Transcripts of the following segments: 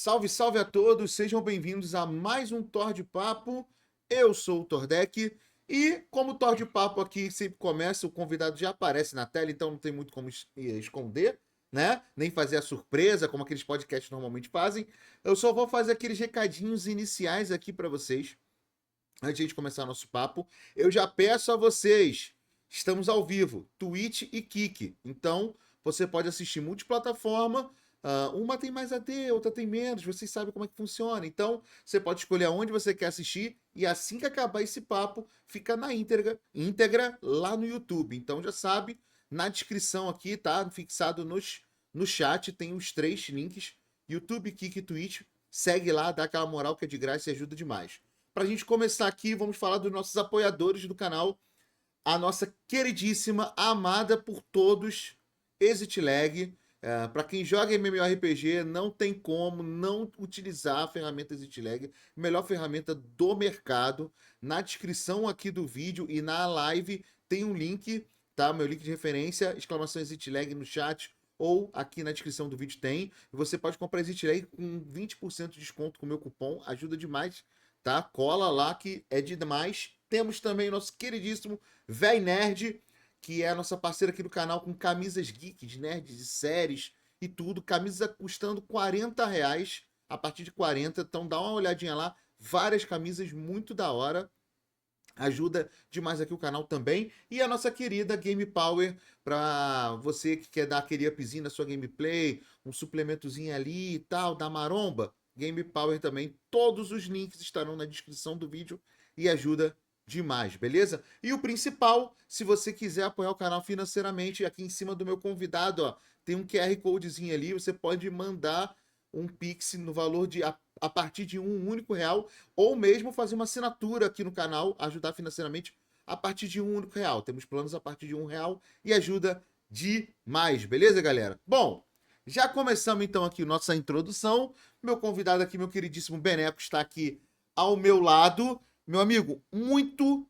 Salve, salve a todos, sejam bem-vindos a mais um Thor de Papo. Eu sou o Thordeck e, como o Thor de Papo aqui sempre começa, o convidado já aparece na tela, então não tem muito como esconder, né? Nem fazer a surpresa, como aqueles podcasts normalmente fazem. Eu só vou fazer aqueles recadinhos iniciais aqui para vocês, antes de começar nosso papo. Eu já peço a vocês, estamos ao vivo, Twitch e Kick, então você pode assistir multiplataforma. Uma tem mais AD, outra tem menos, vocês sabem como é que funciona. Então, você pode escolher aonde você quer assistir e assim que acabar esse papo, fica na íntegra lá no YouTube. Então, já sabe, na descrição aqui, tá? Fixado no chat, tem os 3 links, YouTube, Kick e Twitch. Segue lá, dá aquela moral que é de graça e ajuda demais. Pra gente começar aqui, vamos falar dos nossos apoiadores do canal. A nossa queridíssima, amada por todos, Exit Lag. Para quem joga MMORPG, não tem como não utilizar a ferramenta Exit Lag, melhor ferramenta do mercado. Na descrição aqui do vídeo e na live tem um link, tá? Meu link de referência, exclamação Exit Lag no chat, ou aqui na descrição do vídeo tem. Você pode comprar Exit Lag com 20% de desconto com o meu cupom, ajuda demais, tá? Cola lá que é demais. Temos também o nosso queridíssimo Véi Nerd, que é a nossa parceira aqui do canal com camisas geeks, nerds de séries e tudo. Camisa custando R$ 40, a partir de 40. Então dá uma olhadinha lá. Várias camisas muito da hora. Ajuda demais aqui o canal também. E a nossa querida Game Power, para você que quer dar aquele upzinho na sua gameplay, um suplementozinho ali e tal, da maromba. Game Power também. Todos os links estarão na descrição do vídeo e ajuda demais, beleza? E o principal, se você quiser apoiar o canal financeiramente, aqui em cima do meu convidado, ó, tem um QR Codezinho ali, você pode mandar um Pix no valor de a partir de um único real, ou mesmo fazer uma assinatura aqui no canal, ajudar financeiramente a partir de um único real. Temos planos a partir de R$ 1 e ajuda demais, beleza, galera? Bom, já começamos então aqui nossa introdução. Meu convidado aqui, meu queridíssimo Beneco, está aqui ao meu lado. Meu amigo, muito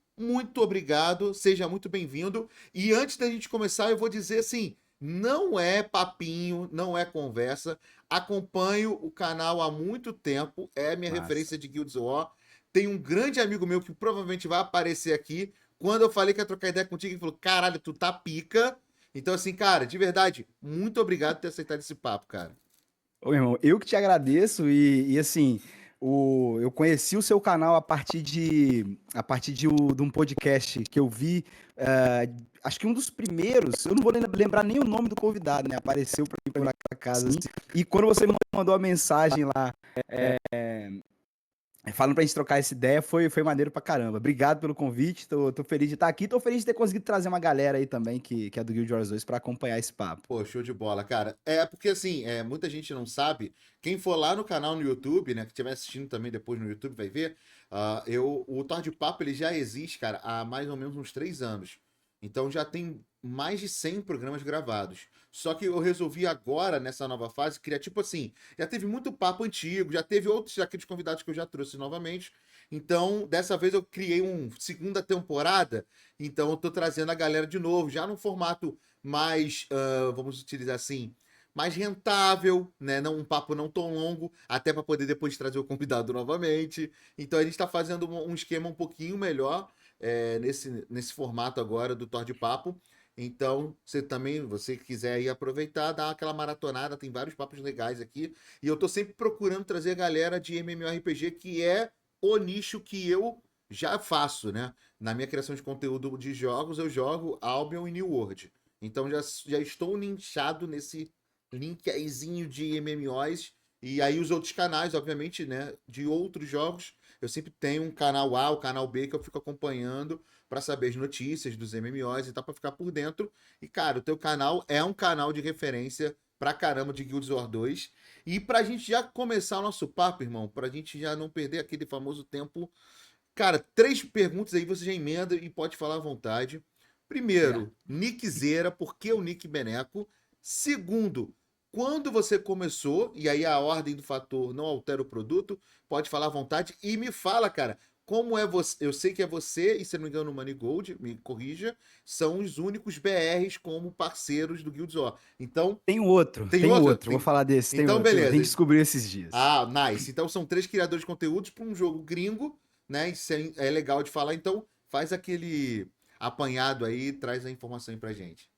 obrigado, seja muito bem-vindo. E antes da gente começar, eu vou dizer assim, não é papinho, não é conversa. Acompanho o canal há muito tempo, é minha Massa. referência de Guilds War. Tem um grande amigo meu que provavelmente vai aparecer aqui. Quando eu falei que ia trocar ideia contigo, ele falou, caralho, tu tá pica. Então assim, cara, de verdade, muito obrigado por ter aceitado esse papo, cara. Ô, irmão, eu que te agradeço e assim, eu conheci o seu canal a partir de um podcast que eu vi, acho que um dos primeiros, eu não vou lembrar nem o nome do convidado, né? Apareceu pra mim por casa, assim, e quando você me mandou a mensagem lá, falando pra gente trocar essa ideia, foi maneiro pra caramba. Obrigado pelo convite, tô feliz de estar aqui, tô feliz de ter conseguido trazer uma galera aí também, que é do Guild Wars 2, pra acompanhar esse papo. Pô, show de bola, cara. É porque assim, muita gente não sabe. Quem for lá no canal no YouTube, né, que estiver assistindo também depois no YouTube, vai ver. O Thor de Papo ele já existe, cara, há mais ou menos uns 3 anos. Então já tem mais de 100 programas gravados. Só que eu resolvi agora, nessa nova fase, criar tipo assim. Já teve muito papo antigo, já teve outros daqueles convidados que eu já trouxe novamente. Então, dessa vez eu criei uma segunda temporada. Então, eu tô trazendo a galera de novo, já no formato mais, vamos utilizar assim, mais rentável, né? Não, um papo não tão longo, até para poder depois trazer o convidado novamente. Então a gente está fazendo um esquema um pouquinho melhor nesse formato agora do Thor de Papo. Então, você quiser ir aproveitar, dar aquela maratonada, tem vários papos legais aqui. E eu tô sempre procurando trazer a galera de MMORPG, que é o nicho que eu já faço, né? Na minha criação de conteúdo de jogos, eu jogo Albion e New World. Então já estou nichado nesse link aízinho de MMOs. E aí os outros canais, obviamente, né, de outros jogos, eu sempre tenho um canal A, o canal B que eu fico acompanhando para saber as notícias dos MMOs e tal, para ficar por dentro. E, cara, o teu canal é um canal de referência pra caramba de Guild Wars 2. E pra gente já começar o nosso papo, irmão, pra gente já não perder aquele famoso tempo. Cara, 3 perguntas aí você já emenda e pode falar à vontade. Certo. Primeiro, Nickzeira, por que o Nick Beneco? Segundo, quando você começou, e aí a ordem do fator não altera o produto, pode falar à vontade. E me fala, cara, como é você, eu sei que é você, e se não me engano o Manigold, me corrija, são os únicos BRs como parceiros do Guilds War. Então, tem Tem outro? outro, vou falar desse, tem Então, outro, tem outro. A beleza. gente descobriu esses dias. Ah, nice. Então são 3 criadores de conteúdos para um jogo gringo, né? Isso é legal de falar. Então faz aquele apanhado aí, traz a informação aí pra gente.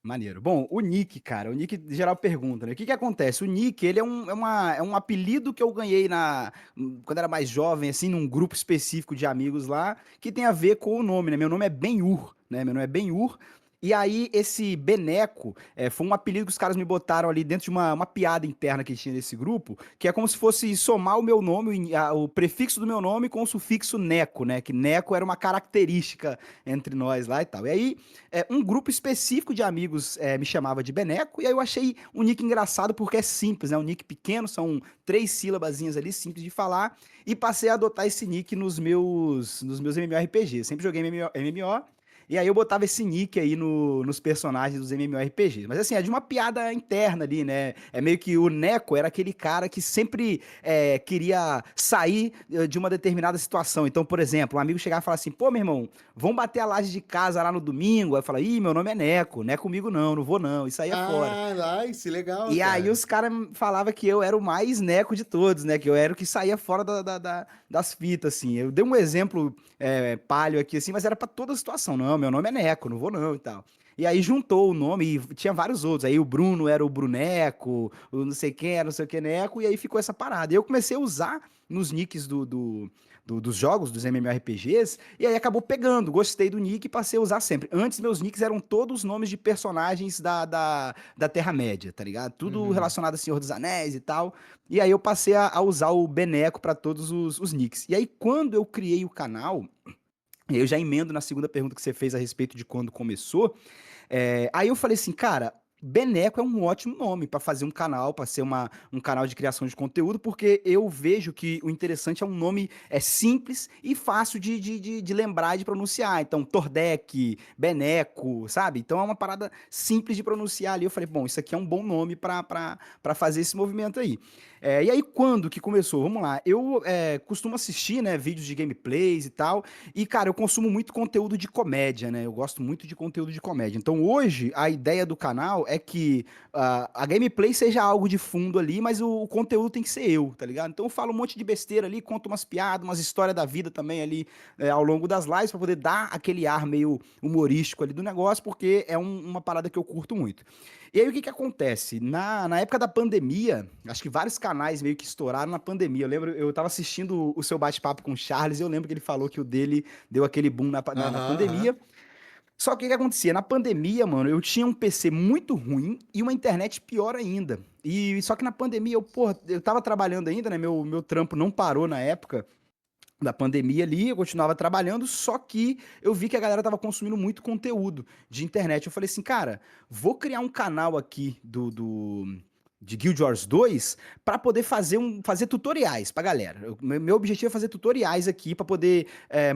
Maneiro. Bom, o Nick, cara, o Nick geral pergunta, né? O que que acontece? O Nick, ele é um apelido que eu ganhei quando era mais jovem, assim, num grupo específico de amigos lá, que tem a ver com o nome, né? Meu nome é Ben-Hur, né? Meu nome é Ben-Hur. E aí, esse Beneco foi um apelido que os caras me botaram ali dentro de uma piada interna que tinha nesse grupo, que é como se fosse somar o meu nome, o prefixo do meu nome com o sufixo Neco, né? Que Neco era uma característica entre nós lá e tal. E aí, um grupo específico de amigos me chamava de Beneco, e aí eu achei o nick engraçado porque é simples, né? Um nick pequeno, são 3 sílabazinhas ali, simples de falar, e passei a adotar esse nick nos meus MMORPGs. Sempre joguei MMO, e aí eu botava esse nick aí nos personagens dos MMORPG. Mas assim, é de uma piada interna ali, né? É meio que o Neco era aquele cara que sempre queria sair de uma determinada situação. Então, por exemplo, um amigo chegava e falava assim, pô, meu irmão, vamos bater a laje de casa lá no domingo? Aí eu falava, ih, meu nome é Neco, não é comigo não, não vou não, isso aí é fora. Ah, nice, legal, E aí cara. os caras falavam que eu era o mais neco de todos, né? Que eu era o que saía fora das fitas, assim. Eu dei um exemplo palho aqui, assim, mas era pra toda a situação. Não, meu nome é Neco, não vou não e tal. E aí juntou o nome e tinha vários outros. Aí o Bruno era o Bruneco, o não sei quem era não sei o que Neco, e aí ficou essa parada. E eu comecei a usar nos nicks dos jogos, dos MMORPGs, e aí acabou pegando. Gostei do nick e passei a usar sempre. Antes, meus nicks eram todos nomes de personagens da Terra-média, tá ligado? Tudo Uhum. relacionado a Senhor dos Anéis e tal. E aí eu passei a usar o Beneco pra todos os nicks. E aí, quando eu criei o canal, eu já emendo na segunda pergunta que você fez a respeito de quando começou. Aí eu falei assim, cara, Beneco é um ótimo nome para fazer um canal, para ser um canal de criação de conteúdo, porque eu vejo que o interessante é um nome simples e fácil de lembrar e de pronunciar. Então, Tordek, Beneco, sabe? Então é uma parada simples de pronunciar ali. Eu falei, bom, isso aqui é um bom nome para fazer esse movimento aí. E aí, quando que começou? Vamos lá. Eu costumo assistir, né, vídeos de gameplays e tal. E, cara, eu consumo muito conteúdo de comédia, né? Eu gosto muito de conteúdo de comédia. Então, hoje, a ideia do canal é que a gameplay seja algo de fundo ali, mas o conteúdo tem que ser eu, tá ligado? Então, eu falo um monte de besteira ali, conto umas piadas, umas histórias da vida também ali ao longo das lives, pra poder dar aquele ar meio humorístico ali do negócio, porque é uma parada que eu curto muito. E aí, o que que acontece? Na época da pandemia, acho que vários canais meio que estouraram na pandemia. Eu lembro, eu tava assistindo o seu bate-papo com o Charles e eu lembro que ele falou que o dele deu aquele boom na Aham, aham. pandemia. Só que o que que acontecia? Na pandemia, mano, eu tinha um PC muito ruim e uma internet pior ainda. E só que na pandemia, porra, eu tava trabalhando ainda, né? Meu trampo não parou na época da pandemia ali, eu continuava trabalhando, só que eu vi que a galera tava consumindo muito conteúdo de internet. Eu falei assim, cara, vou criar um canal aqui de Guild Wars 2 para poder fazer tutoriais pra galera. Meu objetivo é fazer tutoriais aqui para poder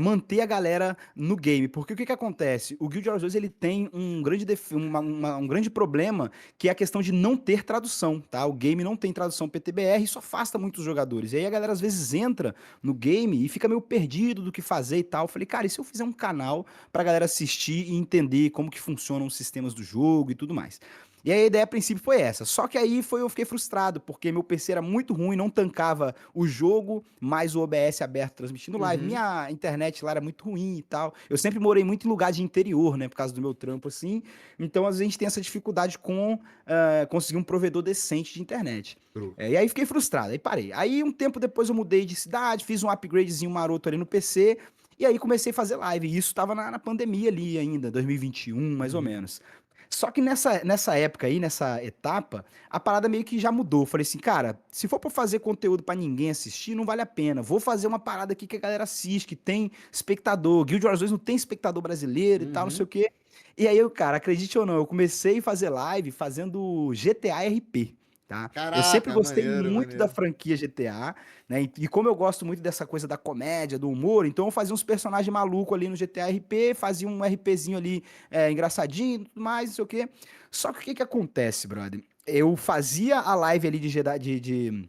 manter a galera no game, porque o que que acontece? O Guild Wars 2 ele tem um grande, um grande problema, que é a questão de não ter tradução, tá? O game não tem tradução PTBR, isso afasta muitos jogadores. E aí a galera às vezes entra no game e fica meio perdido do que fazer e tal. Eu falei, cara, e se eu fizer um canal pra galera assistir e entender como que funcionam os sistemas do jogo e tudo mais? E aí a ideia a princípio foi essa. Só que aí eu fiquei frustrado, porque meu PC era muito ruim, não tancava o jogo, mais o OBS aberto transmitindo live. Uhum. Minha internet lá era muito ruim e tal. Eu sempre morei muito em lugar de interior, né, por causa do meu trampo assim. Então às vezes a gente tem essa dificuldade com conseguir um provedor decente de internet. True. E aí fiquei frustrado, aí parei. Aí um tempo depois eu mudei de cidade, fiz um upgradezinho maroto ali no PC, e aí comecei a fazer live. E isso tava na pandemia ali ainda, 2021, mais ou Uhum. menos. Só que nessa época aí, nessa etapa, a parada meio que já mudou. Falei assim, cara, se for pra fazer conteúdo pra ninguém assistir, não vale a pena. Vou fazer uma parada aqui que a galera assiste, que tem espectador. Guild Wars 2 não tem espectador brasileiro e tal, não sei Uhum. o quê. E aí, cara, acredite ou não, eu comecei a fazer live fazendo GTA RP. Tá? Eu sempre Caraca, gostei maneiro, muito da maneiro. franquia GTA, né? E como eu gosto muito dessa coisa da comédia, do humor, então eu fazia uns personagens malucos ali no GTA RP, fazia um RPzinho ali engraçadinho, tudo mais, não sei o quê. Só que o que que acontece, brother? Eu fazia a live ali de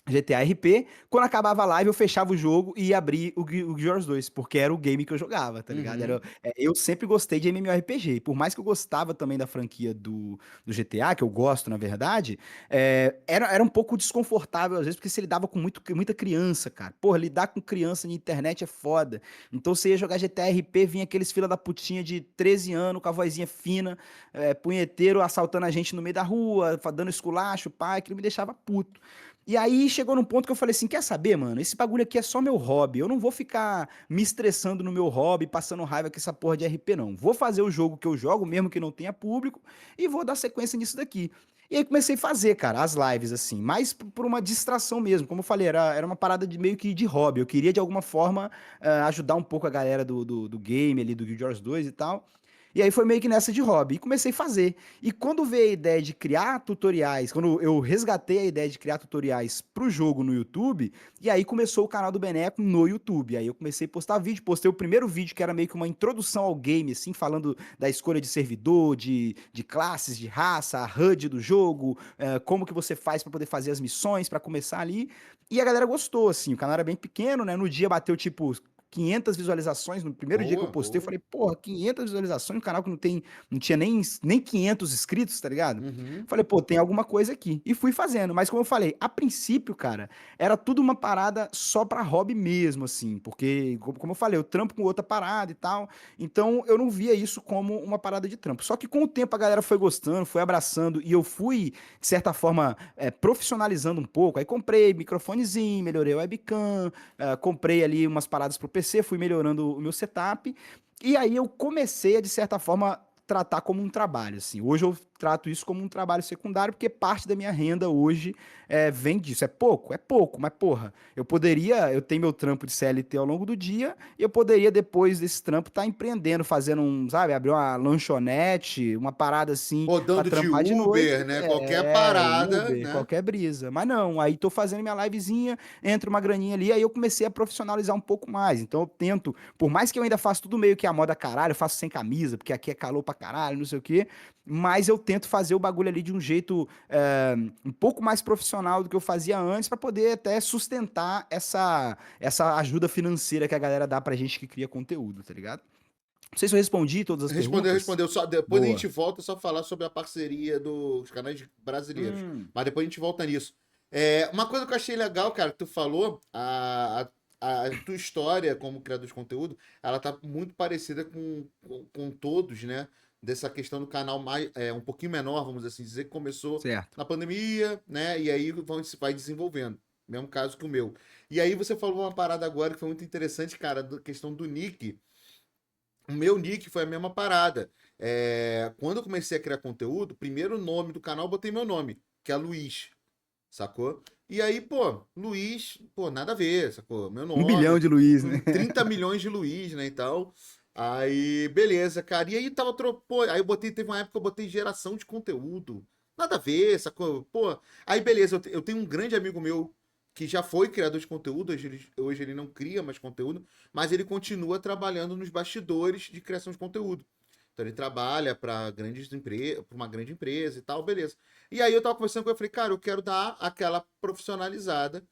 GTA RP. Quando acabava a live, eu fechava o jogo e ia abrir o Guild Wars 2, porque era o game que eu jogava, tá ligado? Uhum. Eu sempre gostei de MMORPG. Por mais que eu gostava também da franquia do GTA, que eu gosto, na verdade, era um pouco desconfortável às vezes, porque você lidava com muita criança, cara. Porra, lidar com criança na internet é foda. Então você ia jogar GTA RP, vinha aqueles fila da putinha de 13 anos, com a vozinha fina, punheteiro, assaltando a gente no meio da rua, dando esculacho, pá, aquilo me deixava puto. E aí chegou num ponto que eu falei assim: quer saber, mano? Esse bagulho aqui é só meu hobby. Eu não vou ficar me estressando no meu hobby, passando raiva com essa porra de RP, não. Vou fazer o jogo que eu jogo, mesmo que não tenha público, e vou dar sequência nisso daqui. E aí comecei a fazer, cara, as lives, assim, mais por uma distração mesmo. Como eu falei, era uma parada de meio que de hobby. Eu queria, de alguma forma, ajudar um pouco a galera do game ali, do Guild Wars 2 e tal. E aí foi meio que nessa de hobby. E comecei a fazer. E quando veio a ideia de criar tutoriais, quando eu resgatei a ideia de criar tutoriais pro jogo no YouTube, e aí começou o canal do Beneco no YouTube. Aí eu comecei a postar vídeo, postei o primeiro vídeo que era meio que uma introdução ao game, assim, falando da escolha de servidor, de classes, de raça, a HUD do jogo, como que você faz para poder fazer as missões, para começar ali. E a galera gostou, assim, o canal era bem pequeno, né? No dia bateu tipo 500 visualizações no primeiro dia que eu Boa, postei. Eu boa. falei, porra, 500 visualizações no canal que não tinha nem 500 inscritos, tá ligado? Uhum. Falei, pô, tem alguma coisa aqui. E fui fazendo. Mas como eu falei, a princípio, cara, era tudo uma parada só pra hobby mesmo, assim. Porque, como eu falei, eu trampo com outra parada e tal. Então eu não via isso como uma parada de trampo. Só que com o tempo a galera foi gostando, foi abraçando e eu fui, de certa forma, profissionalizando um pouco. Aí comprei microfonezinho, melhorei o webcam, comprei ali umas paradas pro PC, fui melhorando o meu setup. E aí eu comecei a, de certa forma, tratar como um trabalho, assim. Hoje eu trato isso como um trabalho secundário, porque parte da minha renda hoje vem disso. É pouco, mas porra, eu tenho meu trampo de CLT ao longo do dia, e eu poderia, depois desse trampo, estar empreendendo, fazendo sabe, abrir uma lanchonete, uma parada assim, pra Rodando de trampar de noite. Uber, né? Qualquer parada, Uber, né? qualquer brisa. Mas não, aí tô fazendo minha livezinha, entra uma graninha ali, aí eu comecei a profissionalizar um pouco mais. Então eu tento, por mais que eu ainda faça tudo meio que a moda caralho, eu faço sem camisa, porque aqui é calor pra caralho, não sei o quê, mas eu tento fazer o bagulho ali de um jeito um pouco mais profissional do que eu fazia antes, pra poder até sustentar essa ajuda financeira que a galera dá pra gente que cria conteúdo, tá ligado? Não sei se eu respondi todas as Respondeu, perguntas. respondeu. Só, depois a gente Boa. volta só falar sobre a parceria dos canais brasileiros. Hum, Mas depois a gente volta nisso. Uma coisa que eu achei legal, cara, que tu falou, a tua história como criador de conteúdo, ela tá muito parecida com todos, né? Dessa questão do canal mais, um pouquinho menor, vamos assim dizer, que começou certo. na pandemia, né? E aí vai desenvolvendo. Mesmo caso que o meu. E aí você falou uma parada agora que foi muito interessante, cara, da questão do nick. O meu nick foi a mesma parada. Quando eu comecei a criar conteúdo, primeiro nome do canal eu botei meu nome, que é Luiz, sacou? E aí, pô, Luiz, pô, nada a ver, sacou? Meu 1 bilhão nome, de Luiz, né? 30 milhões de Luiz, né, e tal. Aí, beleza, cara. E aí pô, aí eu botei, teve uma época que eu botei geração de conteúdo. Nada a ver, sacou? Pô, aí beleza, eu tenho um grande amigo meu que já foi criador de conteúdo, hoje ele não cria mais conteúdo, mas ele continua trabalhando nos bastidores de criação de conteúdo. Então ele trabalha para grandes empresas, para uma grande empresa e tal, beleza. E aí eu tava conversando com ele, eu falei, cara, eu quero dar aquela profissionalizada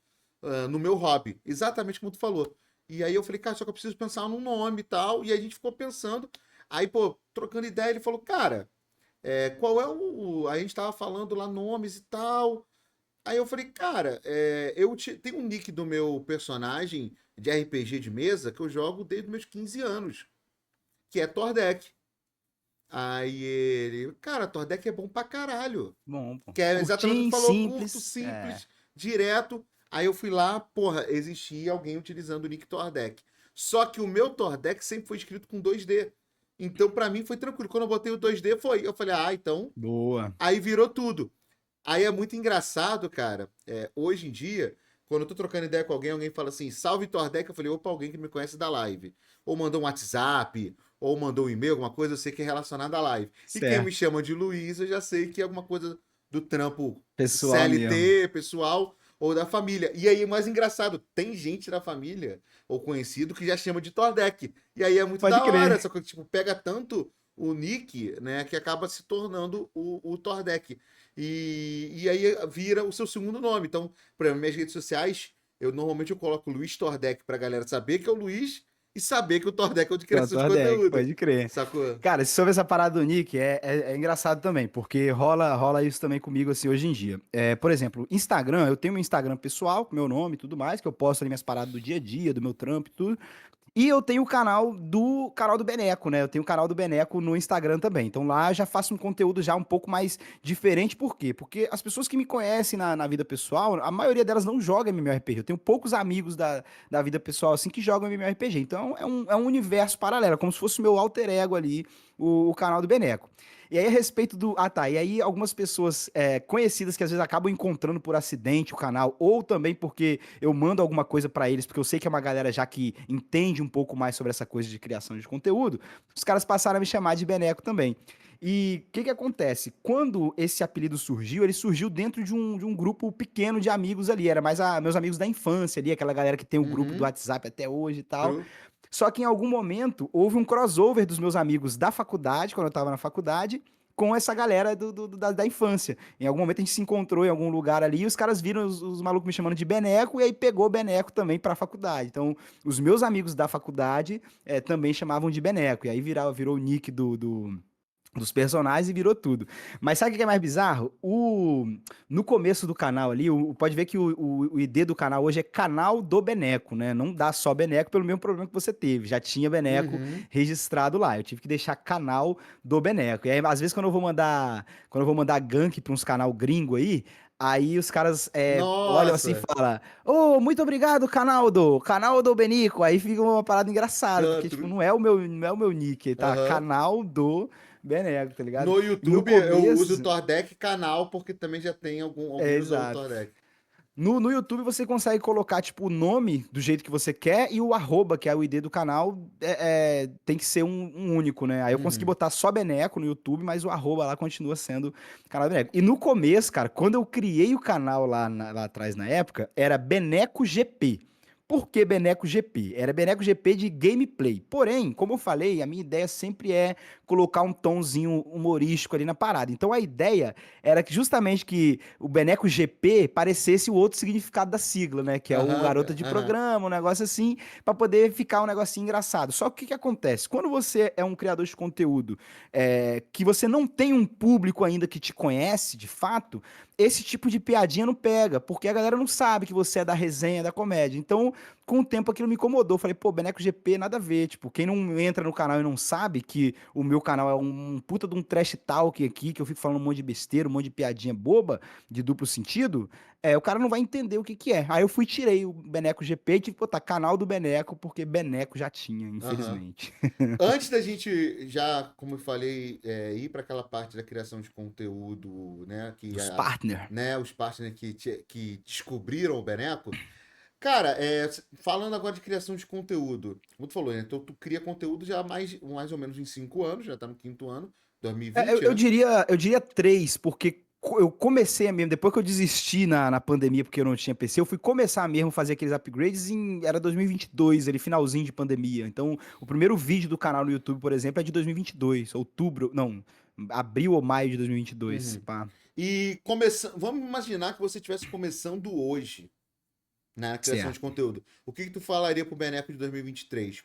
no meu hobby, exatamente como tu falou. E aí eu falei, cara, só que eu preciso pensar num nome e tal. E aí a gente ficou pensando. Aí, pô, trocando ideia, ele falou, cara, qual é o. A gente tava falando lá nomes e tal. Aí eu falei, cara, tem um nick do meu personagem de RPG de mesa que eu jogo desde os meus 15 anos, que é Tordek. Aí ele, cara, Tordek é bom pra caralho. Bom, pô. Que é exatamente o que tu Curtinho, falou, curto, simples. simples, direto. Aí eu fui lá, porra, existia alguém utilizando o nick Tordek. Só que o meu Tordek sempre foi escrito com 2D. Então, pra mim, foi tranquilo. Quando eu botei o 2D, foi. Eu falei, então. Boa. Aí virou tudo. Aí é muito engraçado, cara. Hoje em dia, quando eu tô trocando ideia com alguém, alguém fala assim, salve Tordek, eu falei, opa, alguém que me conhece da live. Ou mandou um WhatsApp, ou mandou um e-mail, alguma coisa, eu sei que é relacionado à live. E quem me Certo. chama de Luiz, eu já sei que é alguma coisa do trampo Pessoal mesmo. CLT, pessoal, ou da família. E aí, o mais engraçado, tem gente da família, ou conhecido, que já chama de Tordek. E aí é muito Pode da hora, crer. só que, tipo, pega tanto o nick, né, que acaba se tornando o Tordek. e aí vira o seu segundo nome. Então, por exemplo, minhas redes sociais, eu coloco Luiz Tordec pra galera saber que é o Luiz e saber que o Tordec é o de criação de Cantor Deck, conteúdo. pode crer. Sacou? Cara, sobre essa parada do Nick, é engraçado também, porque rola isso também comigo, assim, hoje em dia. Por exemplo, Instagram, eu tenho um Instagram pessoal, com meu nome e tudo mais, que eu posto ali minhas paradas do dia a dia, do meu trampo e tudo. E eu tenho o canal do Beneco, né? Eu tenho o canal do Beneco no Instagram também. Então lá eu já faço um conteúdo já um pouco mais diferente. Por quê? Porque as pessoas que me conhecem na vida pessoal, a maioria delas não joga MMORPG. Eu tenho poucos amigos da vida pessoal assim que jogam MMORPG. Então é um universo paralelo, é como se fosse o meu alter ego ali, o canal do Beneco. E aí, a respeito do. Ah, tá. E aí, algumas pessoas conhecidas que às vezes acabam encontrando por acidente o canal, ou também porque eu mando alguma coisa pra eles, porque eu sei que é uma galera já que entende um pouco mais sobre essa coisa de criação de conteúdo, os caras passaram a me chamar de Beneco também. E o que acontece? Quando esse apelido surgiu, ele surgiu dentro de um grupo pequeno de amigos ali. Era mais meus amigos da infância ali, aquela galera que tem o grupo do Uhum, WhatsApp até hoje e tal. true. Só que em algum momento houve um crossover dos meus amigos da faculdade, quando eu tava na faculdade, com essa galera da infância. Em algum momento a gente se encontrou em algum lugar ali e os caras viram os malucos me chamando de Beneco e aí pegou Beneco também pra faculdade. Então, os meus amigos da faculdade também chamavam de Beneco. E aí virou o nick dos personagens e virou tudo. Mas sabe o que é mais bizarro? No começo do canal ali, pode ver que o ID do canal hoje é canal do Beneco, né? Não dá só Beneco pelo mesmo problema que você teve. Já tinha Beneco Uhum. registrado lá. Eu tive que deixar canal do Beneco. E aí, às vezes, quando eu vou mandar gank pra uns canal gringo aí os caras olham assim e Nossa! falam: Ô, muito obrigado, canal do Benico. Aí fica uma parada engraçada, porque, tipo, True. não é o meu nick, tá? Aham. Canal do Benego, tá ligado? No E no YouTube eu uso o começo. Tordec canal, porque também já tem alguém usando o Exato. Tordec. No YouTube você consegue colocar, tipo, o nome do jeito que você quer e o arroba, que é o ID do canal, tem que ser um único, né? Aí eu consegui Uhum. botar só Beneco no YouTube, mas o arroba lá continua sendo canal do Beneco. E no começo, cara, quando eu criei o canal lá atrás, na época, era Beneco GP. Por que Beneco GP? Era Beneco GP de gameplay. Porém, como eu falei, a minha ideia sempre é colocar um tonzinho humorístico ali na parada. Então a ideia era que justamente que o Beneco GP parecesse o outro significado da sigla, né? Que é o Aham, garota de aham. programa, um negócio assim, pra poder ficar um negocinho engraçado. Só que o que acontece? Quando você é um criador de conteúdo que você não tem um público ainda que te conhece, de fato, esse tipo de piadinha não pega, porque a galera não sabe que você é da resenha, da comédia. Então, com o tempo aquilo me incomodou. Falei, pô, Beneco GP, nada a ver. Tipo, quem não entra no canal e não sabe que o meu canal é um puta de um trash talk aqui, que eu fico falando um monte de besteira, um monte de piadinha boba, de duplo sentido, o cara não vai entender o que que é. Aí eu fui, tirei o Beneco GP e tive que botar canal do Beneco, porque Beneco já tinha, Aham. infelizmente. Antes da gente já, como eu falei, ir para aquela parte da criação de conteúdo, né, Dos partner. né, os partners que descobriram o Beneco, cara, falando agora de criação de conteúdo, como tu falou, né, então tu cria conteúdo já há mais ou menos em 5 anos, já tá no quinto ano, Eu, 2020, eu né? diria, eu diria três, porque eu comecei mesmo, depois que eu desisti na pandemia, porque eu não tinha PC, eu fui começar mesmo a fazer aqueles upgrades era 2022, ele finalzinho de pandemia. Então, o primeiro vídeo do canal no YouTube, por exemplo, é de 2022, outubro, não, abril ou maio de 2022, Uhum. pá. E vamos imaginar que você estivesse começando hoje, na criação de Certo. conteúdo. O que que tu falaria pro Beneco de 2023?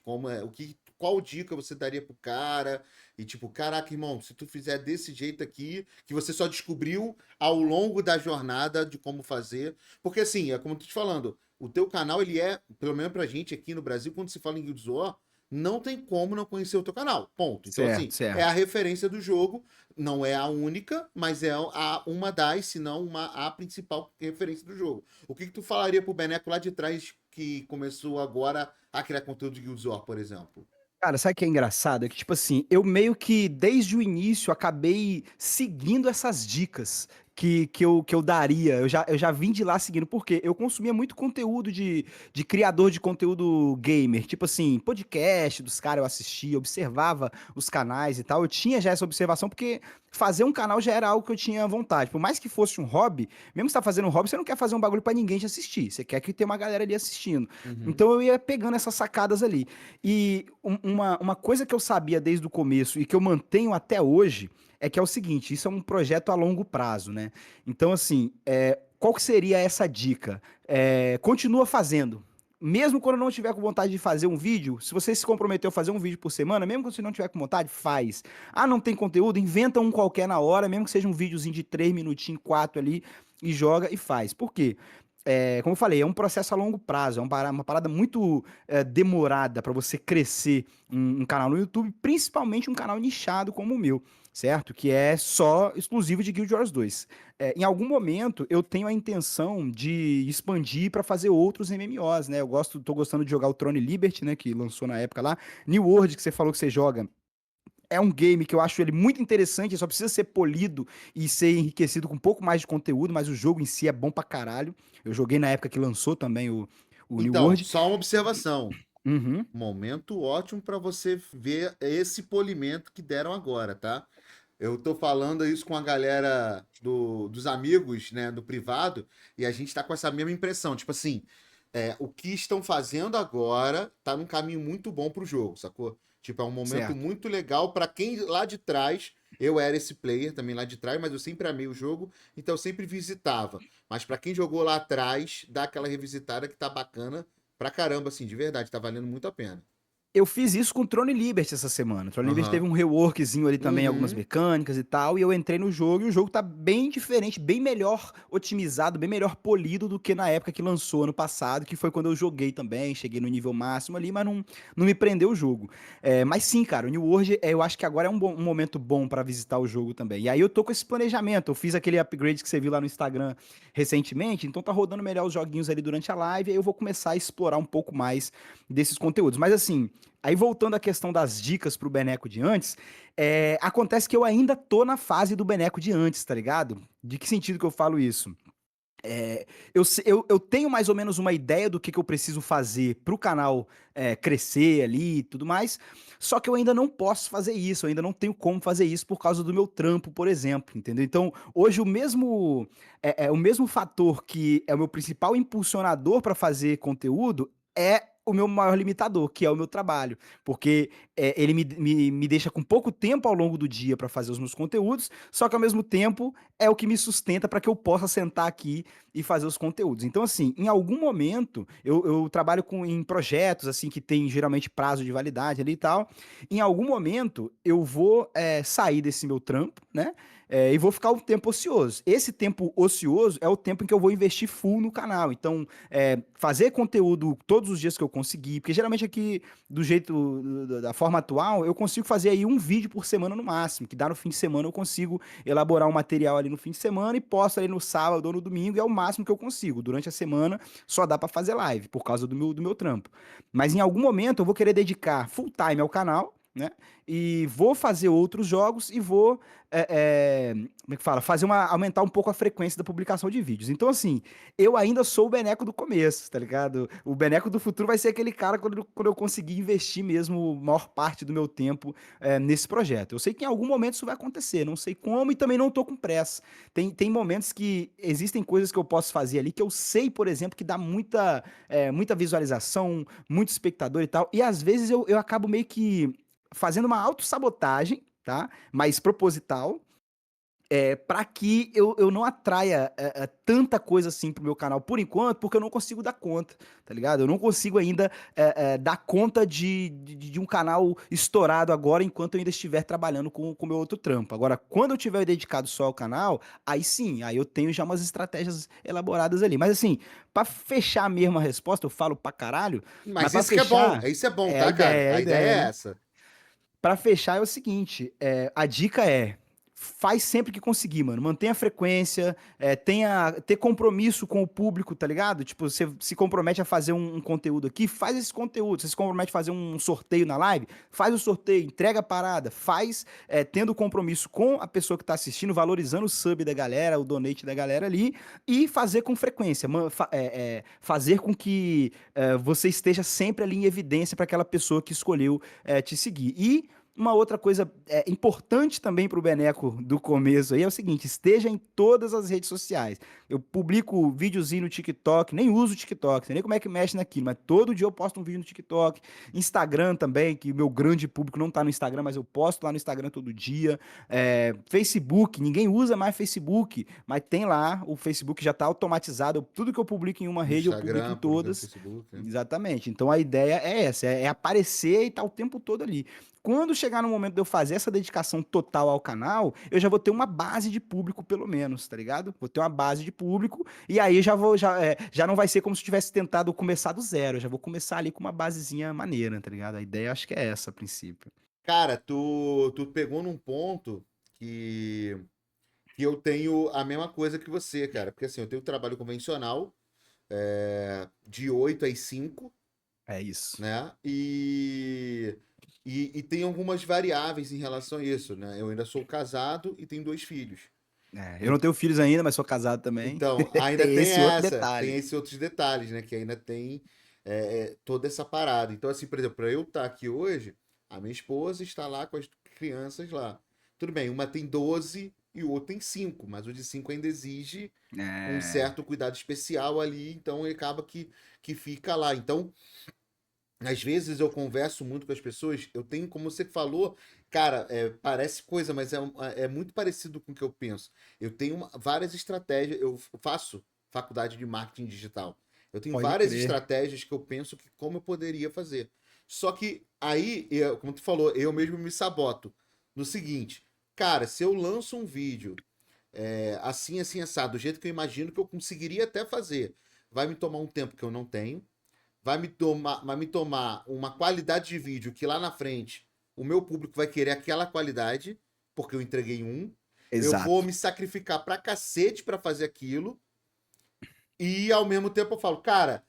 Qual dica você daria pro cara? E tipo, caraca, irmão, se tu fizer desse jeito aqui, que você só descobriu ao longo da jornada de como fazer. Porque assim, é como eu tô te falando, o teu canal, ele pelo menos pra gente aqui no Brasil, quando se fala em Guild Wars, não tem como não conhecer o teu canal. Ponto. Então, assim, Certo, é a certo. referência do jogo. Não é a única, mas é uma das, se não a principal referência do jogo. O que tu falaria pro Beneco lá de trás que começou agora a criar conteúdo de Guild Wars, por exemplo? Cara, sabe o que é engraçado? É que, tipo assim, eu meio que, desde o início, acabei seguindo essas dicas que eu daria. Eu já vim de lá seguindo, porque eu consumia muito conteúdo de criador de conteúdo gamer. Tipo assim, podcast dos caras eu assistia, observava os canais e tal. Eu tinha já essa observação, porque fazer um canal já era algo que eu tinha vontade. Por mais que fosse um hobby, mesmo que você tá fazendo um hobby, você não quer fazer um bagulho pra ninguém te assistir. Você quer que tenha uma galera ali assistindo. Uhum. Então eu ia pegando essas sacadas ali. E uma coisa que eu sabia desde o começo e que eu mantenho até hoje é que é o seguinte: isso é um projeto a longo prazo, né? Então, assim, qual que seria essa dica? Continua fazendo. Mesmo quando não tiver com vontade de fazer um vídeo, se você se comprometeu a fazer um vídeo por semana, mesmo que você não tiver com vontade, faz. Ah, não tem conteúdo? Inventa um qualquer na hora, mesmo que seja um videozinho de 3 minutinhos, 4 ali, e joga e faz. Por quê? Como eu falei, é um processo a longo prazo, uma parada muito demorada para você crescer um canal no YouTube, principalmente um canal nichado como o meu, certo? Que é só exclusivo de Guild Wars 2. Em algum momento eu tenho a intenção de expandir para fazer outros MMOs, né? Tô gostando de jogar o Throne Liberty, né? Que lançou na época lá. New World, que você falou que você joga. É um game que eu acho ele muito interessante, só precisa ser polido e ser enriquecido com um pouco mais de conteúdo, mas o jogo em si é bom pra caralho. Eu joguei na época que lançou também o New Então, World. só uma observação. Uhum, Momento ótimo para você ver esse polimento que deram agora, tá? Eu tô falando isso com a galera dos amigos, né, do privado, e a gente tá com essa mesma impressão. Tipo assim, o que estão fazendo agora tá num caminho muito bom pro jogo, sacou? Tipo, é um momento certo. muito legal para quem lá de trás. Eu era esse player também lá de trás, mas eu sempre amei o jogo, então eu sempre visitava. Mas para quem jogou lá atrás, dá aquela revisitada que tá bacana pra caramba, assim, de verdade, tá valendo muito a pena. Eu fiz isso com o Throne Liberty essa semana. O Throne Liberty teve Aham. um reworkzinho ali também, algumas Uhum. mecânicas e tal, e eu entrei no jogo e o jogo tá bem diferente, bem melhor otimizado, bem melhor polido do que na época que lançou ano passado, que foi quando eu joguei também, cheguei no nível máximo ali, mas não me prendeu o jogo. Mas sim, cara, o New World, eu acho que agora é um momento bom pra visitar o jogo também. E aí eu tô com esse planejamento, eu fiz aquele upgrade que você viu lá no Instagram recentemente, então tá rodando melhor os joguinhos ali durante a live, e aí eu vou começar a explorar um pouco mais desses conteúdos. Mas assim, aí voltando à questão das dicas pro Beneco de antes, acontece que eu ainda tô na fase do Beneco de antes, tá ligado? De que sentido que eu falo isso? Eu tenho mais ou menos uma ideia do que eu preciso fazer pro canal crescer ali e tudo mais, só que eu ainda não posso fazer isso, eu ainda não tenho como fazer isso por causa do meu trampo, por exemplo, entendeu? Então, hoje o mesmo fator que é o meu principal impulsionador para fazer conteúdo é o meu maior limitador, que é o meu trabalho, porque ele me deixa com pouco tempo ao longo do dia para fazer os meus conteúdos, só que ao mesmo tempo é o que me sustenta para que eu possa sentar aqui e fazer os conteúdos. Então, assim, em algum momento, eu trabalho em projetos, assim, que tem geralmente prazo de validade ali e tal. Em algum momento, eu vou sair desse meu trampo, né? E vou ficar um tempo ocioso. Esse tempo ocioso é o tempo em que eu vou investir full no canal. Então, fazer conteúdo todos os dias que eu conseguir, porque geralmente aqui, do jeito, da forma atual, eu consigo fazer aí um vídeo por semana no máximo, que dá no fim de semana eu consigo elaborar um material ali no fim de semana e posto ali no sábado ou no domingo, e é o máximo que eu consigo. Durante a semana só dá pra fazer live, por causa do meu trampo. Mas em algum momento eu vou querer dedicar full time ao canal, né? E vou fazer outros jogos e vou, como é que fala? Aumentar um pouco a frequência da publicação de vídeos. Então, assim, eu ainda sou o Beneco do começo, tá ligado? O Beneco do futuro vai ser aquele cara quando eu conseguir investir mesmo a maior parte do meu tempo nesse projeto. Eu sei que em algum momento isso vai acontecer, não sei como e também não tô com pressa. Tem momentos que existem coisas que eu posso fazer ali que eu sei, por exemplo, que dá muita visualização, muito espectador e tal, e às vezes eu acabo meio que fazendo uma autossabotagem, tá? Mas proposital, para que eu não atraia tanta coisa assim pro meu canal por enquanto, porque eu não consigo dar conta, tá ligado? Eu não consigo ainda dar conta de um canal estourado agora, enquanto eu ainda estiver trabalhando com o meu outro trampo. Agora, quando eu tiver dedicado só ao canal, aí sim, aí eu tenho já umas estratégias elaboradas ali. Mas assim, pra fechar mesmo a resposta, eu falo pra caralho, mas Mas pra isso que é bom, fechar, isso é bom, é a tá, cara? ideia, é a A ideia é ideia. essa. Pra fechar é o seguinte, a dica faz sempre que conseguir, mano. Mantenha a frequência, ter compromisso com o público, tá ligado? Tipo, você se compromete a fazer um conteúdo aqui, faz esse conteúdo. Você se compromete a fazer um sorteio na live, faz o sorteio, entrega a parada, faz tendo compromisso com a pessoa que tá assistindo, valorizando o sub da galera, o donate da galera ali, e fazer com frequência, fazer com que você esteja sempre ali em evidência para aquela pessoa que escolheu te seguir. E Uma outra coisa importante também para o Beneco do começo aí é o seguinte: esteja em todas as redes sociais. Eu publico videozinho no TikTok, nem uso o TikTok, sei nem como é que mexe naquilo, mas todo dia eu posto um vídeo no TikTok. Instagram também, que o meu grande público não tá no Instagram, mas eu posto lá no Instagram todo dia. Facebook, ninguém usa mais Facebook, mas tem lá, o Facebook já tá automatizado. Tudo que eu publico em uma No rede, eu publico em Instagram, publica no todas. Facebook, né? Exatamente. Então a ideia é essa, é aparecer e estar o tempo todo ali. Quando chegar no momento de eu fazer essa dedicação total ao canal, eu já vou ter uma base de público, pelo menos, tá ligado? Vou ter uma base de público, e aí já não vai ser como se eu tivesse tentado começar do zero. Eu já vou começar ali com uma basezinha maneira, tá ligado? A ideia acho que é essa, a princípio. Cara, tu pegou num ponto que, que eu tenho a mesma coisa que você, cara. Porque assim, eu tenho trabalho convencional, de 8 às 5, É isso. né? E tem algumas variáveis em relação a isso, né? Eu ainda sou casado e tenho 2 filhos. Eu não tenho filhos ainda, mas sou casado também. Então, ainda Tem tem esse outro tem detalhe. esses outros detalhes, né? Que ainda tem toda essa parada. Então, assim, por exemplo, para eu estar aqui hoje, a minha esposa está lá com as crianças lá. Tudo bem, uma tem 12 e o outro tem 5, mas o de 5 ainda exige um É, certo cuidado especial ali, então ele acaba que fica lá. Então, às vezes eu converso muito com as pessoas, eu tenho, como você falou, cara, parece coisa, mas é muito parecido com o que eu penso. Eu tenho várias estratégias, eu faço faculdade de marketing digital. Eu tenho pode várias crer. estratégias que eu penso que como eu poderia fazer. Só que aí, como tu falou, eu mesmo me saboto. No seguinte, cara, se eu lanço um vídeo assim, assim, assado, do jeito que eu imagino que eu conseguiria até fazer, vai me tomar um tempo que eu não tenho, vai me tomar uma qualidade de vídeo que lá na frente o meu público vai querer aquela qualidade, porque eu entreguei um. Eu vou Exato. me sacrificar pra cacete pra fazer aquilo. E ao mesmo tempo eu falo, cara,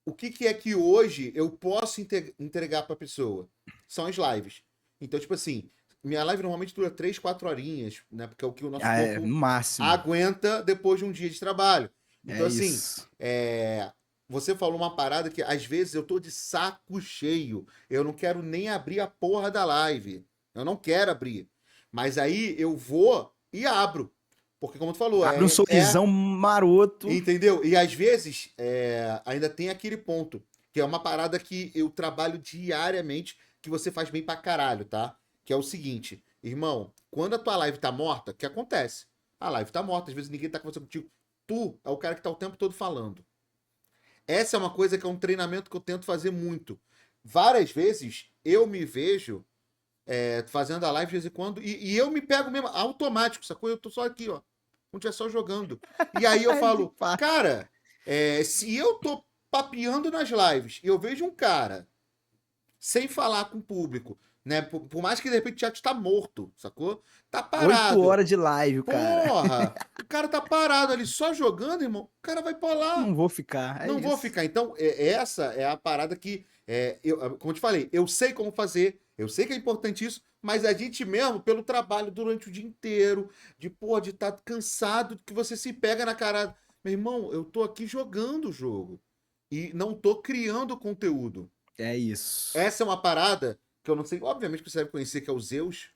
o que é que hoje eu posso entregar pra pessoa? São as lives. Então, tipo assim, minha live normalmente dura 3, 4 horinhas, né? Porque é o que o nosso No corpo máximo. aguenta depois de um dia de trabalho. É Então, assim, isso. você falou uma parada que às vezes eu tô de saco cheio. Eu não quero nem abrir a porra da live. Eu não quero abrir. Mas aí eu vou e abro. Porque, como tu falou, Abre um sorrisão maroto. entendeu? E às vezes ainda tem aquele ponto, que é uma parada que eu trabalho diariamente, que você faz bem pra caralho, tá? Que é o seguinte, irmão, quando a tua live tá morta, o que acontece? A live tá morta, às vezes ninguém tá conversando contigo. Tu é o cara que tá o tempo todo falando. Essa é uma coisa que é um treinamento que eu tento fazer muito. Várias vezes eu me vejo fazendo a live de vez em quando e eu me pego mesmo, automático, sacou? Eu tô só aqui, ó. Como estiver só jogando. E aí eu De falo, fato. cara, se eu tô papeando nas lives e eu vejo um cara sem falar com o público, né? Por mais que de repente o chat tá morto, sacou? Tá 8 horas parado. de live, cara. Porra! O cara tá parado ali só jogando, irmão. O cara vai pra lá. Não vou ficar. É Não vou isso. ficar. Então, essa é a parada que, como eu te falei, eu sei como fazer, eu sei que é importante isso, mas a gente mesmo, pelo trabalho durante o dia inteiro, de estar cansado, que você se pega na cara. Meu irmão, eu tô aqui jogando o jogo e não tô criando conteúdo. É isso. Essa é uma parada que eu não sei, obviamente que você deve conhecer, que é o Zeus,